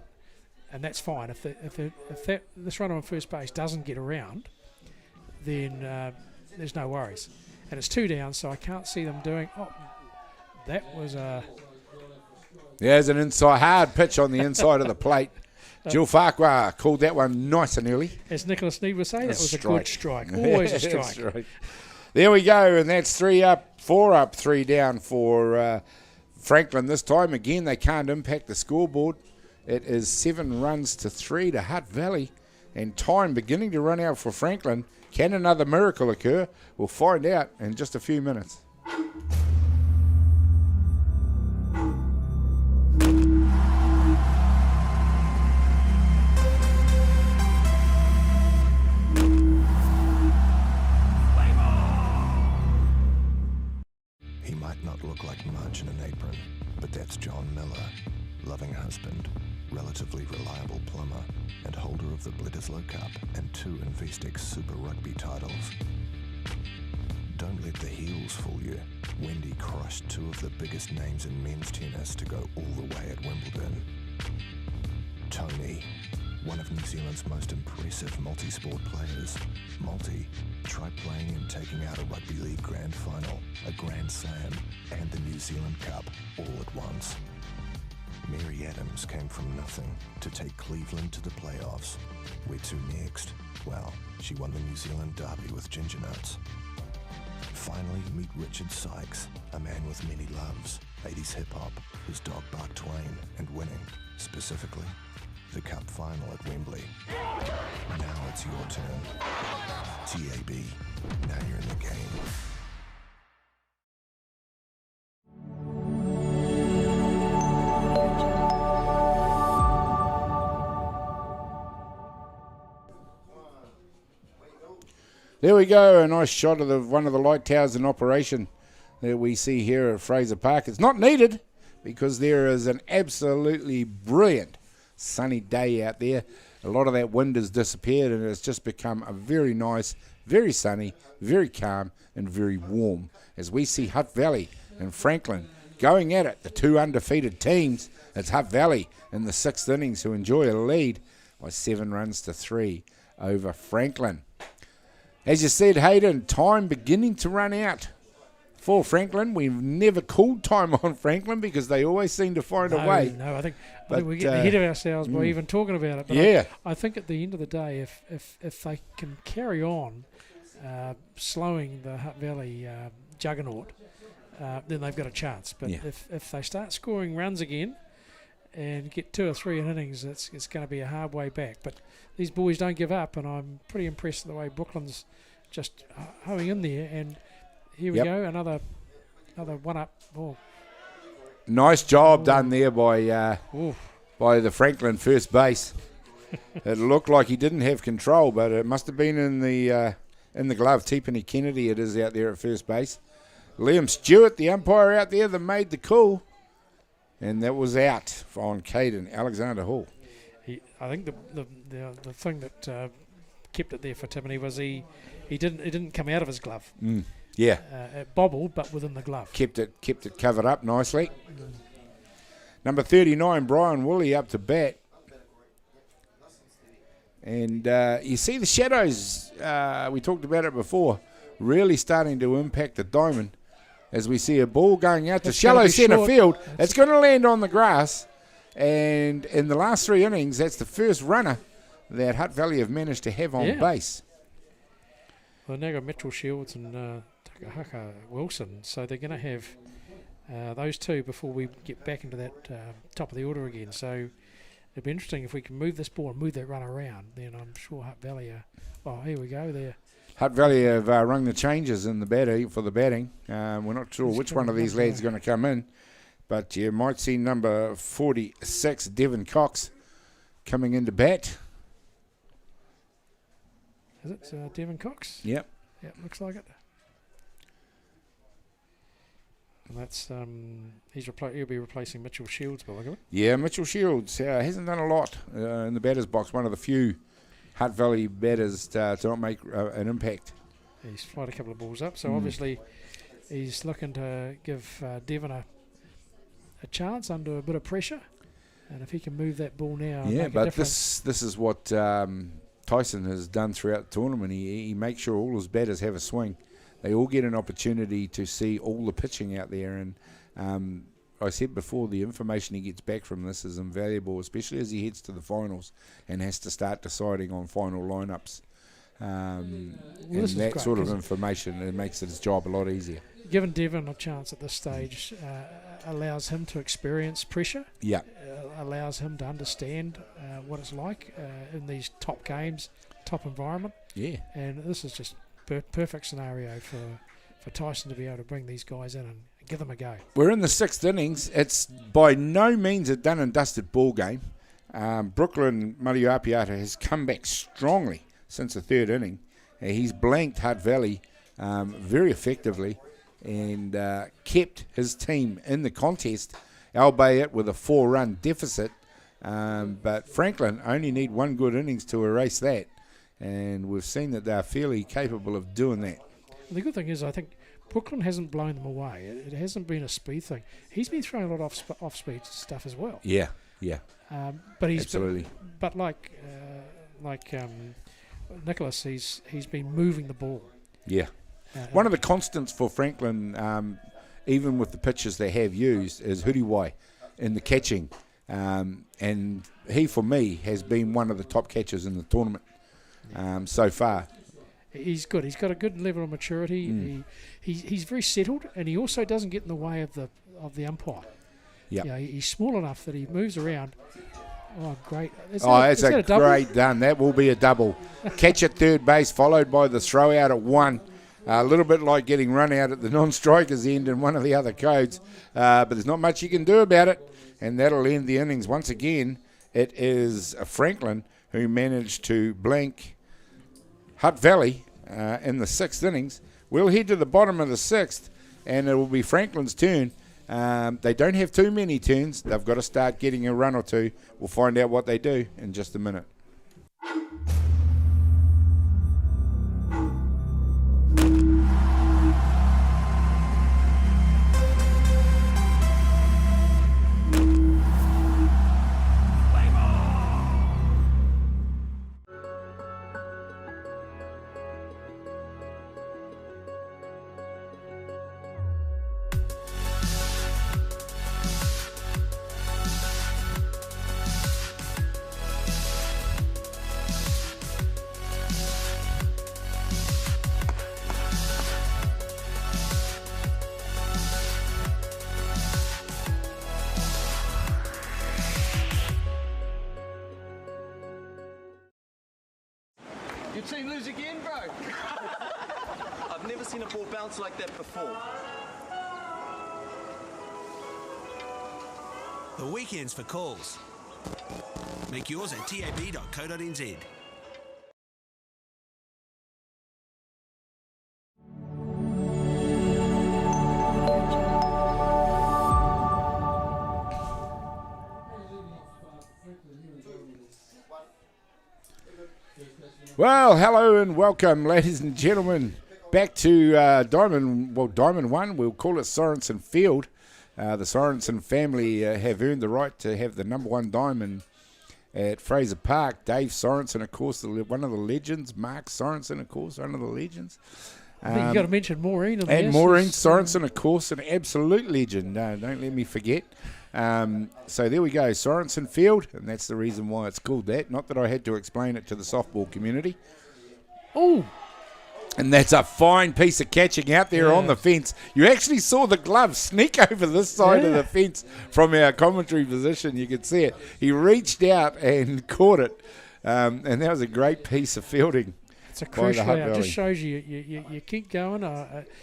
and that's fine. If this runner on first base doesn't get around, then there's no worries. And it's 2 down, so I can't see them doing. Oh, that was a. There's an hard pitch on the inside of the plate. Jill Farquhar called that one nice and early. As Nicholas Sneed would say, that was a good strike. Always a strike. That's right. There we go, and that's 3 up, 4 up, 3 down for Franklin this time. Again, they can't impact the scoreboard. It is 7 runs to 3 to Hutt Valley, and time beginning to run out for Franklin. Can another miracle occur? We'll find out in just a few minutes. He might not look like much in an apron, but that's John Miller, loving husband, relatively reliable plumber, and holder of the Bledisloe Cup and 2 Investex Super Rugby titles. Don't let the heels fool you. Wendy crushed 2 of the biggest names in men's tennis to go all the way at Wimbledon. Tony, one of New Zealand's most impressive multi-sport players. Multi, try playing and taking out a rugby league grand final, a grand slam, and the New Zealand Cup all at once. Mary Adams came from nothing to take Cleveland to the playoffs. Where to next? Well, she won the New Zealand Derby with Ginger Nuts. Finally, meet Richard Sykes, a man with many loves, 80s hip-hop, whose dog barked Twain, and winning, specifically, the Cup final at Wembley. Now it's your turn. TAB, now you're in the game. There we go, a nice shot of one of the light towers in operation that we see here at Fraser Park. It's not needed because there is an absolutely brilliant sunny day out there. A lot of that wind has disappeared and it's just become a very nice, very sunny, very calm and very warm as we see Hutt Valley and Franklin going at it. The 2 undefeated teams. It's Hutt Valley in the 6th innings who enjoy a lead by 7 runs to 3 over Franklin. As you said, Hayden, time beginning to run out for Franklin. We've never called time on Franklin because they always seem to find a way. No, I think we're getting ahead of ourselves by even talking about it. But yeah. I think at the end of the day, if they can carry on slowing the Hutt Valley juggernaut, then they've got a chance. But if they start scoring runs again and get 2 or 3 innings, it's going to be a hard way back. But these boys don't give up, and I'm pretty impressed with the way Brooklyn's just hoeing in there. And here we go, another one-up ball. Nice job done there by the Franklin first base. It looked like he didn't have control, but it must have been in the glove. T-Penny Kennedy it is out there at first base. Liam Stewart, the umpire out there that made the call. And that was out on Caden Alexander Hall. I think the thing that kept it there for Timoney was he didn't come out of his glove. It bobbled, but within the glove. Kept it covered up nicely. Number 39, Brian Woolley up to bat. And you see the shadows, we talked about it before, really starting to impact the diamond. As we see a ball going out to shallow centre field. It's going to land on the grass. And in the last 3 innings, that's the first runner that Hutt Valley have managed to have on base. Well, now got Mitchell Shields and Takahaka Wilson. So they're going to have those 2 before we get back into that top of the order again. So it'd be interesting if we can move this ball and move that run around. Then I'm sure Hutt Valley here we go there. Hutt Valley have rung the changes in the batting. We're not sure which one of these lads is going to come in, but you might see number 46, Devon Cox, coming into bat. Is it Devon Cox? Yep. Yep, looks like it. And that's he'll be replacing Mitchell Shields, by the look of it. Yeah, Mitchell Shields hasn't done a lot in the batter's box. One of the few Hutt Valley batters to not make an impact. He's flied a couple of balls up, so obviously he's looking to give Devon a chance under a bit of pressure. And if he can move that ball now, yeah, make but a difference. this is what Tyson has done throughout the tournament. He makes sure all his batters have a swing. They all get an opportunity to see all the pitching out there, and I said before, the information he gets back from this is invaluable, especially as he heads to the finals and has to start deciding on final lineups. and this is that great, sort of 'cause information, it makes his job a lot easier. Giving Devon a chance at this stage allows him to experience pressure. Yeah. Allows him to understand what it's like in these top games, top environment. Yeah. And this is just perfect scenario for Tyson to be able to bring these guys in and give them a go. We're in the 6th innings. It's by no means a done and dusted ball game. Brooklyn Mariuapiata has come back strongly since the 3rd inning. He's blanked Hutt Valley very effectively and kept his team in the contest, albeit with a 4-run deficit. But Franklin only need one good innings to erase that, and we've seen that they're fairly capable of doing that. The good thing is, I think Brooklyn hasn't blown them away. It hasn't been a speed thing. He's been throwing a lot of off-speed stuff as well. Yeah. But he's absolutely. But like Nicholas, he's been moving the ball. Yeah. One of the constants for Franklin, even with the pitches they have used, is Huriwai in the catching. And he, for me, has been one of the top catchers in the tournament so far. He's good. He's got a good level of maturity. He's very settled, and he also doesn't get in the way of the umpire. Yeah. He's small enough that he moves around. Oh, great. It's a great done. That will be a double. Catch at third base, followed by the throw out at 1. A little bit like getting run out at the non-strikers end in one of the other codes. But there's not much you can do about it, and that'll end the innings. Once again, it is Franklin who managed to blank Hutt Valley in the 6th innings. We'll head to the bottom of the 6th, and it will be Franklin's turn. They don't have too many turns. They've got to start getting a run or two. We'll find out what they do in just a minute. Your team lose again, bro? I've never seen a ball bounce like that before. The weekends for calls. Make yours at tab.co.nz. Well, hello and welcome, ladies and gentlemen, back to Diamond 1. We'll call it Sorensen Field. The Sorensen family have earned the right to have the number 1 diamond at Fraser Park. Dave Sorensen, of course, one of the legends. Mark Sorensen, of course, one of the legends. I think you've got to mention Maureen. And Maureen Sorensen, of course, an absolute legend. Don't let me forget. So there we go, Sorensen Field, and that's the reason why it's called that. Not that I had to explain it to the softball community. Oh, and that's a fine piece of catching out there on the fence. You actually saw the glove sneak over this side of the fence from our commentary position. You could see it. He reached out and caught it, and that was a great piece of fielding. It's a crucial out. It just shows you keep going.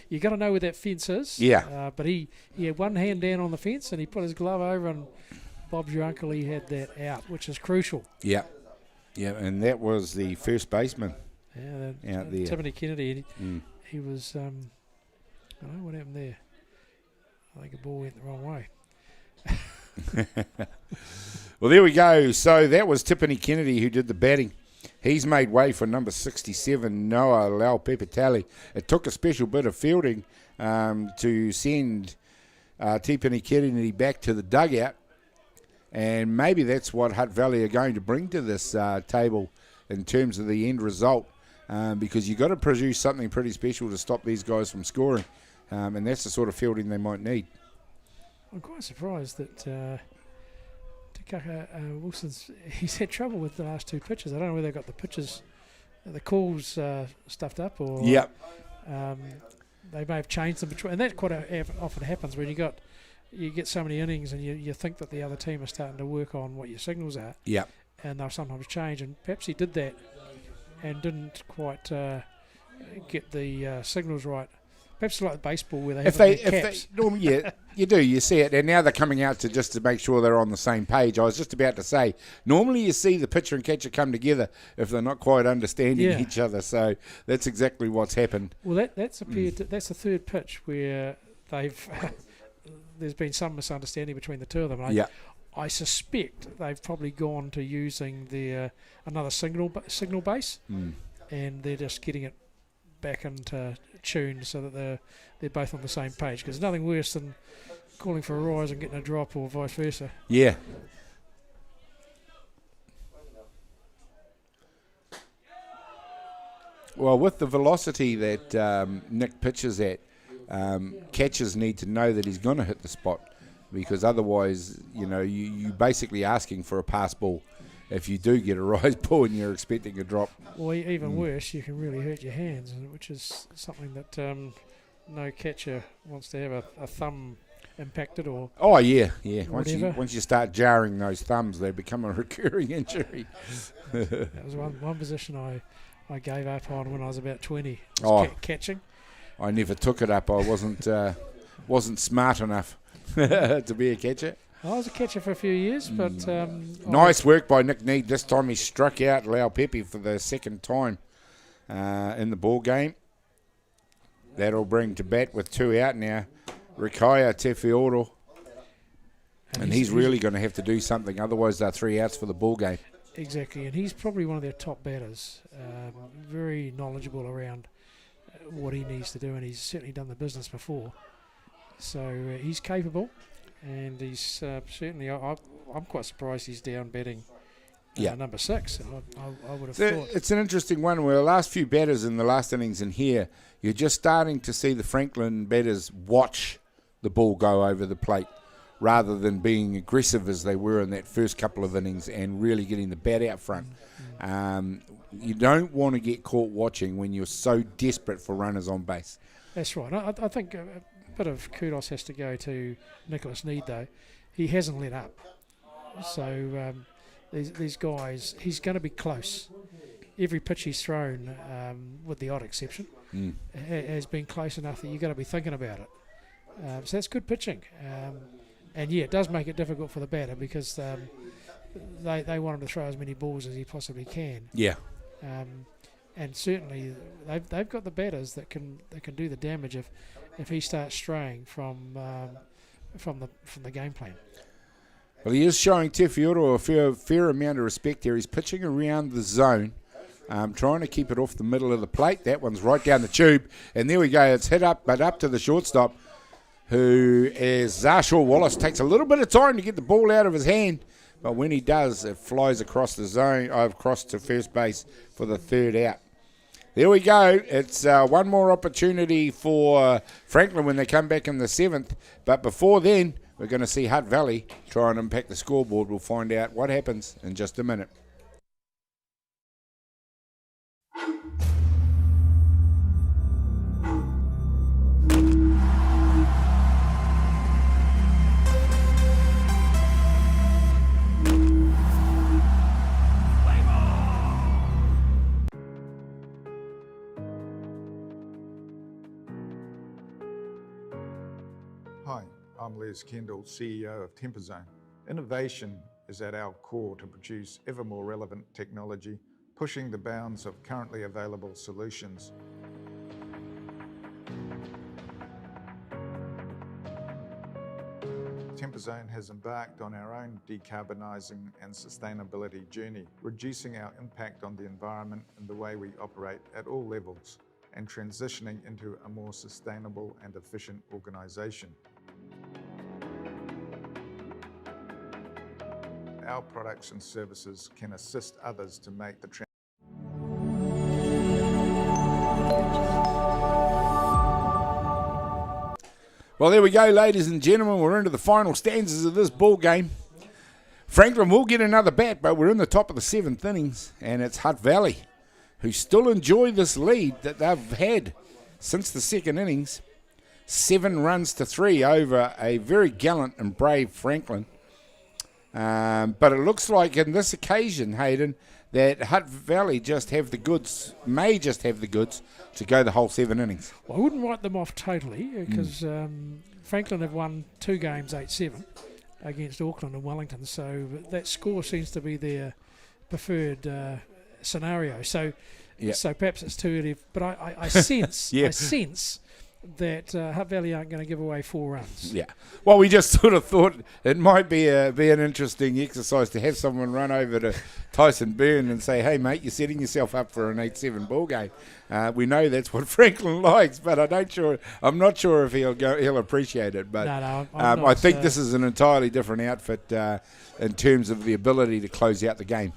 You got to know where that fence is. Yeah. But he had one hand down on the fence and he put his glove over, and Bob's your uncle. He had that out, which is crucial. Yeah. Yeah, and that was the first baseman. Yeah, out there. Tiffany Kennedy. He was. I don't know what happened there. I think the ball went the wrong way. Well, there we go. So that was Tiffany Kennedy who did the batting. He's made way for number 67, Noah Laupepetali. It took a special bit of fielding to send Tiffany Kennedy back to the dugout, and maybe that's what Hutt Valley are going to bring to this table in terms of the end result, because you've got to produce something pretty special to stop these guys from scoring, and that's the sort of fielding they might need. I'm quite surprised that Wilson's he's had trouble with the last 2 pitches. I don't know whether they got the pitches the calls stuffed up, or Yep. They may have changed them between, and that quite often happens when you get so many innings and you think that the other team is starting to work on what your signals are. Yep. And they'll sometimes change, and perhaps he did that and didn't quite get the signals right. Perhaps like baseball where they have caps. Normally, yeah, you do. You see it, and now they're coming out to make sure they're on the same page. I was just about to say, normally you see the pitcher and catcher come together if they're not quite understanding each other. So that's exactly what's happened. Well, that's appeared. That's the third pitch where they've there's been some misunderstanding between the two of them. I suspect they've probably gone to using their another signal base, and they're just getting it back into tune so that they're both on the same page. Because there's nothing worse than calling for a rise and getting a drop, or vice versa. Yeah. Well, with the velocity that Nick pitches at, catchers need to know that he's going to hit the spot, because otherwise, you basically asking for a pass ball if you do get a rise ball and you're expecting a drop. Or even worse, you can really hurt your hands, which is something that no catcher wants to have a thumb impacted or. Oh yeah. Once you start jarring those thumbs, they become a recurring injury. That was one position I gave up on when I was about 20. Catching. I never took it up. I wasn't smart enough to be a catcher. I was a catcher for a few years, but... nice work by Nick Need. This time he struck out Lau Pepe for the second time in the ball game. That'll bring to bat with 2 out now Rikaya Tefioro. And he's really going to have to do something, otherwise they're 3 outs for the ball game. Exactly, and he's probably one of their top batters. Very knowledgeable around what he needs to do, and he's certainly done the business before. So he's capable. And he's certainly, I'm quite surprised he's down batting number 6. I would have thought. It's an interesting one where the last few batters in the last innings in here, you're just starting to see the Franklin batters watch the ball go over the plate rather than being aggressive as they were in that first couple of innings and really getting the bat out front. You don't want to get caught watching when you're so desperate for runners on base. That's right. I think... bit of kudos has to go to Nicholas Need, though. He hasn't let up. So these guys, he's going to be close. Every pitch he's thrown, with the odd exception, has been close enough that you've got to be thinking about it. So that's good pitching. And it does make it difficult for the batter because they want him to throw as many balls as he possibly can. Yeah. And certainly they've got the batters that can do the damage if he starts straying from the game plan. Well, he is showing Tefioro a fair amount of respect here. He's pitching around the zone, trying to keep it off the middle of the plate. That one's right down the tube, and there we go. It's hit up, but up to the shortstop, who is Zarshaw Wallace. Takes a little bit of time to get the ball out of his hand, but when he does, it flies across the zone, across to first base for the 3rd out. There we go. It's one more opportunity for Franklin when they come back in the 7th. But before then, we're going to see Hutt Valley try and impact the scoreboard. We'll find out what happens in just a minute. Hi, I'm Les Kendall, CEO of Temperzone. Innovation is at our core to produce ever more relevant technology, pushing the bounds of currently available solutions. Temperzone has embarked on our own decarbonising and sustainability journey, reducing our impact on the environment and the way we operate at all levels, and transitioning into a more sustainable and efficient organisation. Our products and services can assist others to make the transition. Well, there we go, ladies and gentlemen. We're into the final stanzas of this ball game. Franklin will get another bat, but we're in the top of the 7th innings, and it's Hutt Valley who still enjoy this lead that they've had since the second innings. 7 runs to 3 over a very gallant and brave Franklin. But it looks like in this occasion, Hayden, that Hutt Valley may just have the goods to go the whole 7 innings. Well, I wouldn't write them off totally because Franklin have won 2 games 8-7 against Auckland and Wellington, so that score seems to be their preferred scenario. So perhaps it's too early, but I sense I sense that Hutt Valley aren't going to give away 4 runs. Yeah. Well, we just sort of thought it might be an interesting exercise to have someone run over to Tyson Byrne and say, hey, mate, you're setting yourself up for an 8-7 ball game. We know that's what Franklin likes, but I'm not sure if he'll appreciate it. But no, I think this is an entirely different outfit in terms of the ability to close out the game.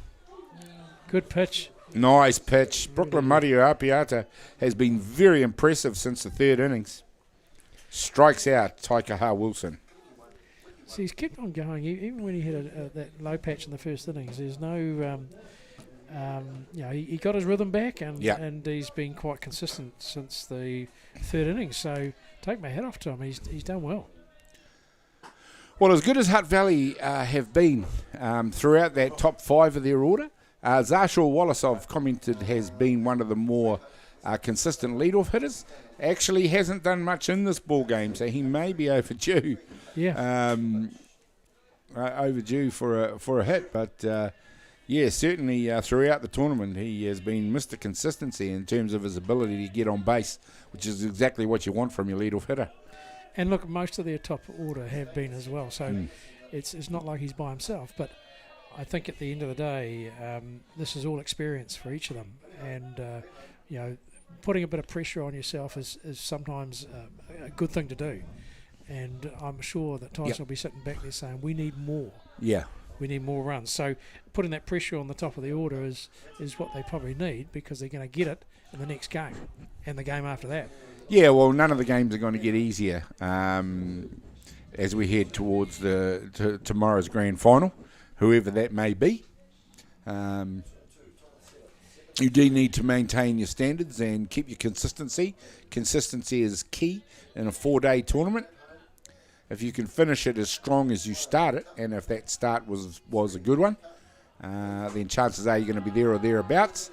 Good pitch. Nice pitch. Brooklyn Mario Apiata has been very impressive since the 3rd innings. Strikes out Taikaha Wilson. So he's kept on going, even when he hit that low patch in the first innings. There's no, he got his rhythm back, and he's been quite consistent since the 3rd innings. So take my hat off to him. He's done well. Well, as good as Hutt Valley have been throughout that top 5 of their order, Zarshaw Wallace, I've commented, has been one of the more consistent lead-off hitters. Actually hasn't done much in this ball game, so he may be overdue. Yeah. Overdue for a hit, but certainly throughout the tournament he has been Mr. Consistency in terms of his ability to get on base, which is exactly what you want from your lead-off hitter. And look, most of their top order have been as well, so it's not like he's by himself, but I think at the end of the day, this is all experience for each of them, and putting a bit of pressure on yourself is sometimes a good thing to do. And I'm sure that Tyson will be sitting back there saying, "We need more. Yeah, we need more runs." So putting that pressure on the top of the order is what they probably need, because they're going to get it in the next game and the game after that. Yeah, well, none of the games are going to get easier as we head towards tomorrow's grand final, whoever that may be. You do need to maintain your standards and keep your consistency. Consistency is key in a 4-day tournament. If you can finish it as strong as you start it, and if that start was a good one, then chances are you're going to be there or thereabouts.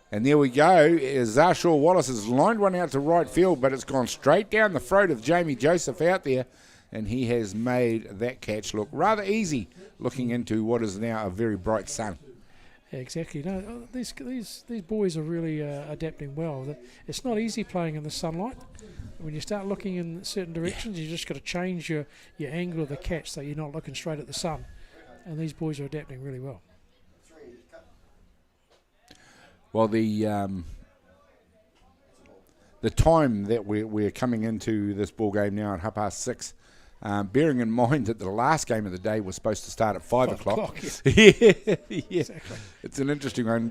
And there we go. Zarshaw Wallace has lined one out to right field, but it's gone straight down the throat of Jamie Joseph out there, and he has made that catch look rather easy, looking into what is now a very bright sun. Yeah, exactly. No, these boys are really adapting well. It's not easy playing in the sunlight. When you start looking in certain directions, you just got to change your angle of the catch so you're not looking straight at the sun. And these boys are adapting really well. Well, the time that we're coming into this ball game now at 6:30. Bearing in mind that the last game of the day was supposed to start at 5 o'clock. Yeah. Exactly. It's an interesting one.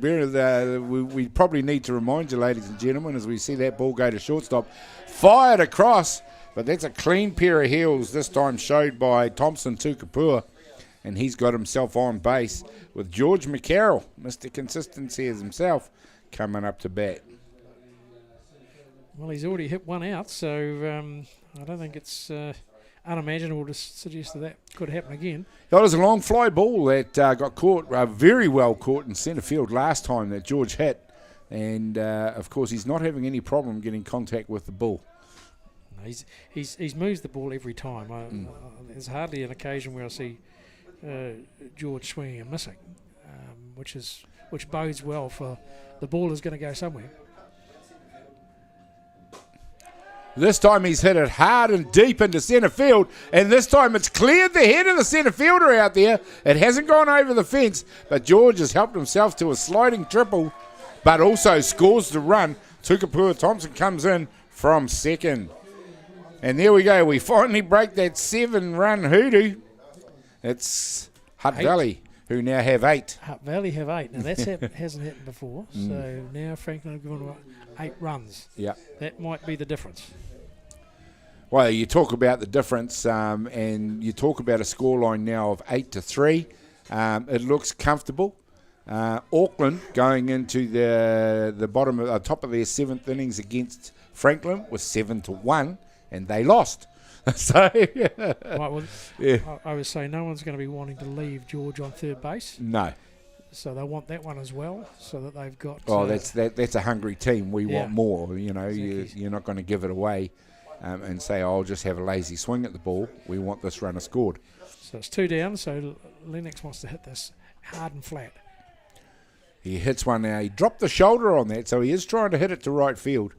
We probably need to remind you, ladies and gentlemen, as we see that ball go to shortstop. Fired across, but that's a clean pair of heels, this time showed by Thompson Tukapua, and he's got himself on base with George McCarroll, Mr. Consistency as himself, coming up to bat. Well, he's already hit one out, so I don't think it's unimaginable to suggest that could happen again. It was a long fly ball that got caught, very well caught in centre field last time that George hit. And, of course, he's not having any problem getting contact with the ball. No, he's moves the ball every time. There's hardly an occasion where I see George swinging and missing, which bodes well for the ball is going to go somewhere. This time he's hit it hard and deep into centre field, and this time it's cleared the head of the centre fielder out there. It hasn't gone over the fence, but George has helped himself to a sliding triple, but also scores the run. Tukapua Thompson comes in from second. And there we go. We finally break that 7-run hoodoo. It's Hutt Valley, who now have 8. Hutt Valley have 8. Now, that hasn't happened before. So now Franklin have given 8 runs. Yeah. That might be the difference. Well, you talk about the difference, and you talk about a scoreline now of 8-3. It looks comfortable. Auckland going into the bottom of top of their 7th innings against Franklin was 7-1, and they lost. So I would say no one's going to be wanting to leave George on third base. No. So they want that one as well, so that they've got. That's a hungry team. We want more. Exactly. You're not going to give it away and say, I'll just have a lazy swing at the ball. We want this runner scored. So it's 2 down. So Lennox wants to hit this hard and flat. He hits one now. He dropped the shoulder on that, so he is trying to hit it to right field.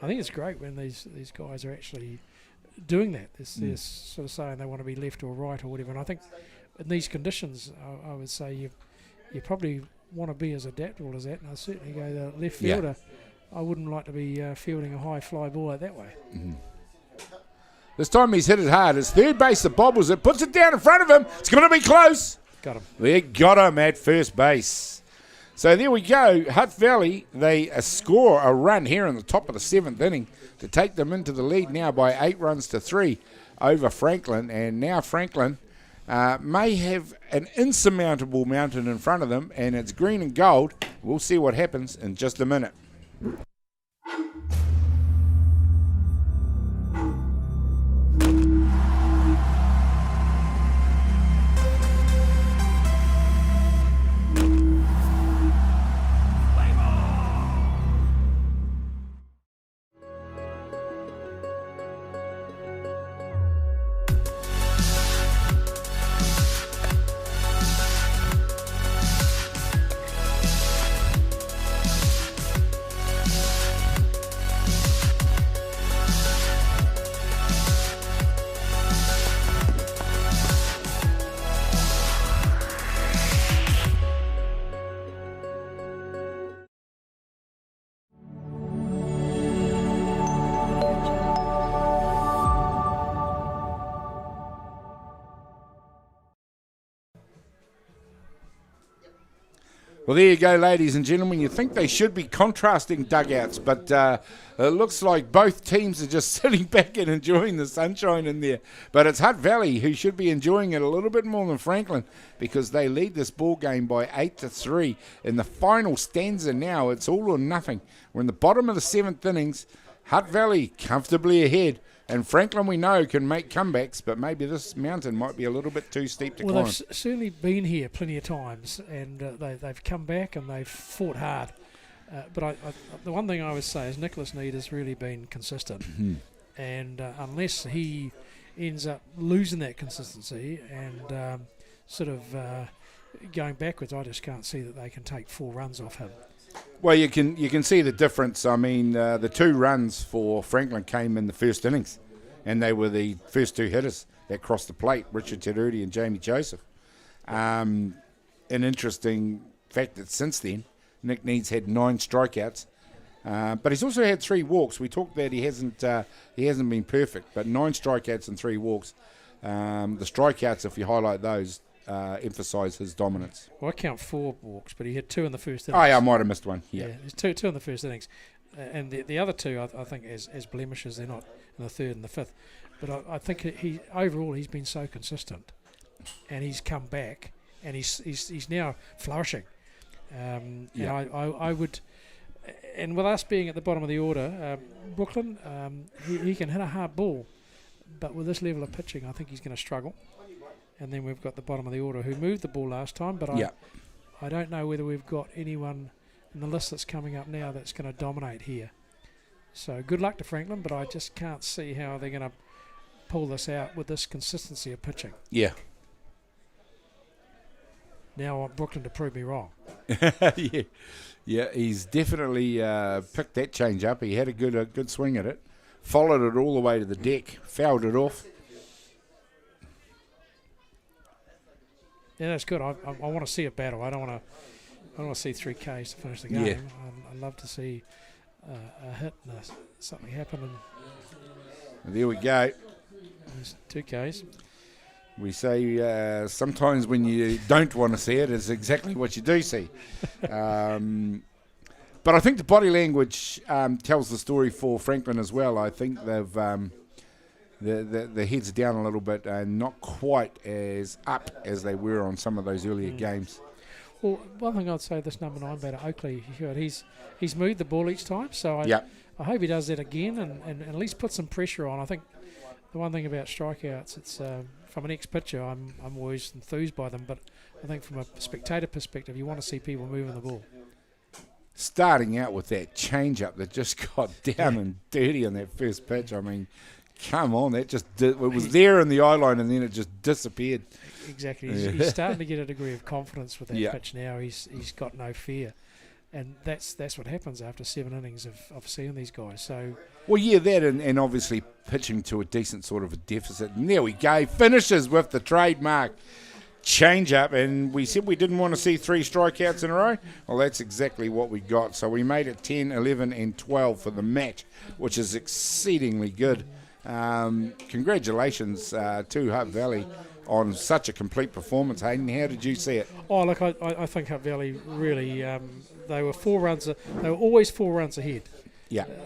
I think it's great when these guys are actually doing that. They're sort of saying they want to be left or right or whatever. And I think in these conditions, I would say you probably want to be as adaptable as that. And I certainly go the left fielder. I wouldn't like to be fielding a high fly ball out that way. Mm-hmm. This time he's hit it hard. It's third base that bobbles it, puts it down in front of him. It's going to be close. Got him. They got him at first base. So there we go. Hutt Valley, they score a run here in the top of the 7th inning to take them into the lead now by 8-3 over Franklin. And now Franklin may have an insurmountable mountain in front of them, and it's green and gold. We'll see what happens in just a minute. Well, there you go, ladies and gentlemen. You think they should be contrasting dugouts, but it looks like both teams are just sitting back and enjoying the sunshine in there. But it's Hutt Valley who should be enjoying it a little bit more than Franklin, because they lead this ball game by 8-3. In the final stanza now, it's all or nothing. We're in the bottom of the 7th innings. Hutt Valley comfortably ahead. And Franklin, we know, can make comebacks, but maybe this mountain might be a little bit too steep to climb. Well, they've certainly been here plenty of times, and they've come back and they've fought hard. But the one thing I would say is Nicholas Need has really been consistent. Mm-hmm. And unless he ends up losing that consistency and sort of going backwards, I just can't see that they can take 4 runs off him. Well, you can see the difference. I mean, the 2 runs for Franklin came in the first innings, and they were the first 2 hitters that crossed the plate, Richard Terudi and Jamie Joseph. An interesting fact that since then, Nick Need's had 9 strikeouts, but he's also had 3 walks. We talked that he hasn't been perfect, but 9 strikeouts and 3 walks. The strikeouts, if you highlight those, emphasise his dominance. Well, I count 4 walks, but he had 2 in the first innings. Oh, yeah, I might have missed one. Yeah, there's two in the first innings. And the other 2, I think, as blemishes, they're not in the 3rd and the 5th. But I think he overall he's been so consistent, and he's come back, and he's now flourishing. And I would, and with us being at the bottom of the order, Brooklyn, he can hit a hard ball, but with this level of pitching, I think he's going to struggle. And then we've got the bottom of the order who moved the ball last time, but I don't know whether we've got anyone in the list that's coming up now that's going to dominate here. So good luck to Franklin, but I just can't see how they're going to pull this out with this consistency of pitching. Yeah. Now I want Brooklyn to prove me wrong. Yeah, he's definitely picked that change up. He had a good swing at it, followed it all the way to the deck, fouled it off. Yeah, that's good. I want to see a battle. I don't want to see 3 Ks to finish the game. Yeah. I'd love to see a hit and something happen. And there we go. There's 2 Ks. We say sometimes when you don't want to see it, it's exactly what you do see. But I think the body language tells the story for Franklin as well. I think they've the heads down a little bit and not quite as up as they were on some of those earlier games. Well, one thing I'd say, this number 9 batter, Oakley, he's moved the ball each time, so I hope he does that again and at least put some pressure on. I think the one thing about strikeouts, it's from an ex-pitcher, I'm always enthused by them, but I think from a spectator perspective, you want to see people moving the ball. Starting out with that change-up that just got down and dirty on that first pitch, I mean, come on, that just it was there in the eye line and then it just disappeared. Exactly. He's starting to get a degree of confidence with that pitch now. He's got no fear. And that's what happens after 7 innings of seeing these guys. So, well, yeah, that and obviously pitching to a decent sort of a deficit. And there we go. Finishes with the trademark change-up. And we said we didn't want to see 3 strikeouts in a row. Well, that's exactly what we got. So we made it 10, 11, and 12 for the match, which is exceedingly good. Congratulations to Hutt Valley on such a complete performance. Hayden, how did you see it? Oh, look, I think Hutt Valley really, they were they were always 4 runs ahead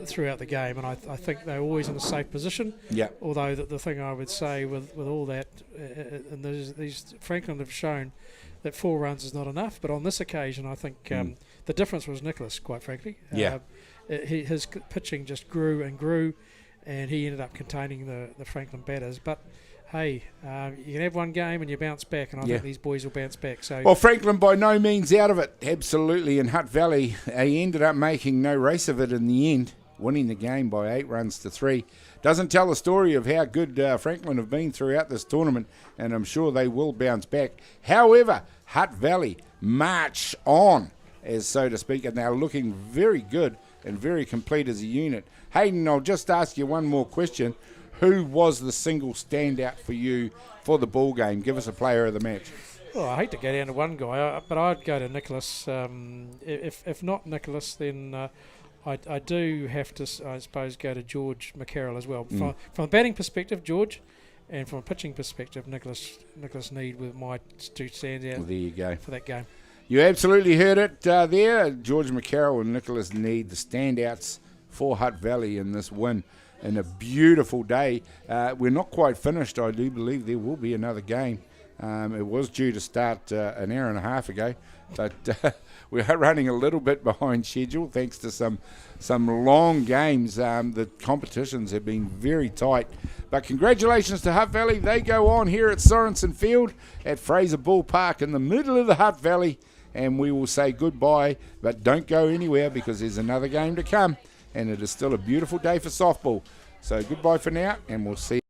throughout the game, and I think they were always in a safe position. Yeah. Although the thing I would say with all that, and these Franklin have shown that 4 runs is not enough, but on this occasion I think the difference was Nicholas, quite frankly. His pitching just grew and grew, and he ended up containing the Franklin batters. But hey, you can have one game and you bounce back, and I think these boys will bounce back. So, well, Franklin by no means out of it, absolutely. And Hutt Valley, they ended up making no race of it in the end, winning the game by 8 runs to 3. Doesn't tell the story of how good Franklin have been throughout this tournament, and I'm sure they will bounce back. However, Hutt Valley march on, as so to speak, and they're looking very good and very complete as a unit. Hayden, I'll just ask you one more question. Who was the single standout for you for the ball game? Give us a player of the match. Well, I hate to go down to one guy, but I'd go to Nicholas. If not Nicholas, then I do have to, I suppose, go to George McCarroll as well. From a batting perspective, George, and from a pitching perspective, Nicholas Need with my 2 standouts. Well, there you go. For that game. You absolutely heard it there. George McCarroll and Nicholas Need, the standouts for Hutt Valley in this win. And a beautiful day. We're not quite finished. I do believe there will be another game. It was due to start an hour and a half ago, but we are running a little bit behind schedule thanks to some long games. The competitions have been very tight. But congratulations to Hutt Valley. They go on here at Sorensen Field at Fraser Ballpark in the middle of the Hutt Valley. And we will say goodbye, but don't go anywhere because there's another game to come. And it is still a beautiful day for softball. So goodbye for now, and we'll see you.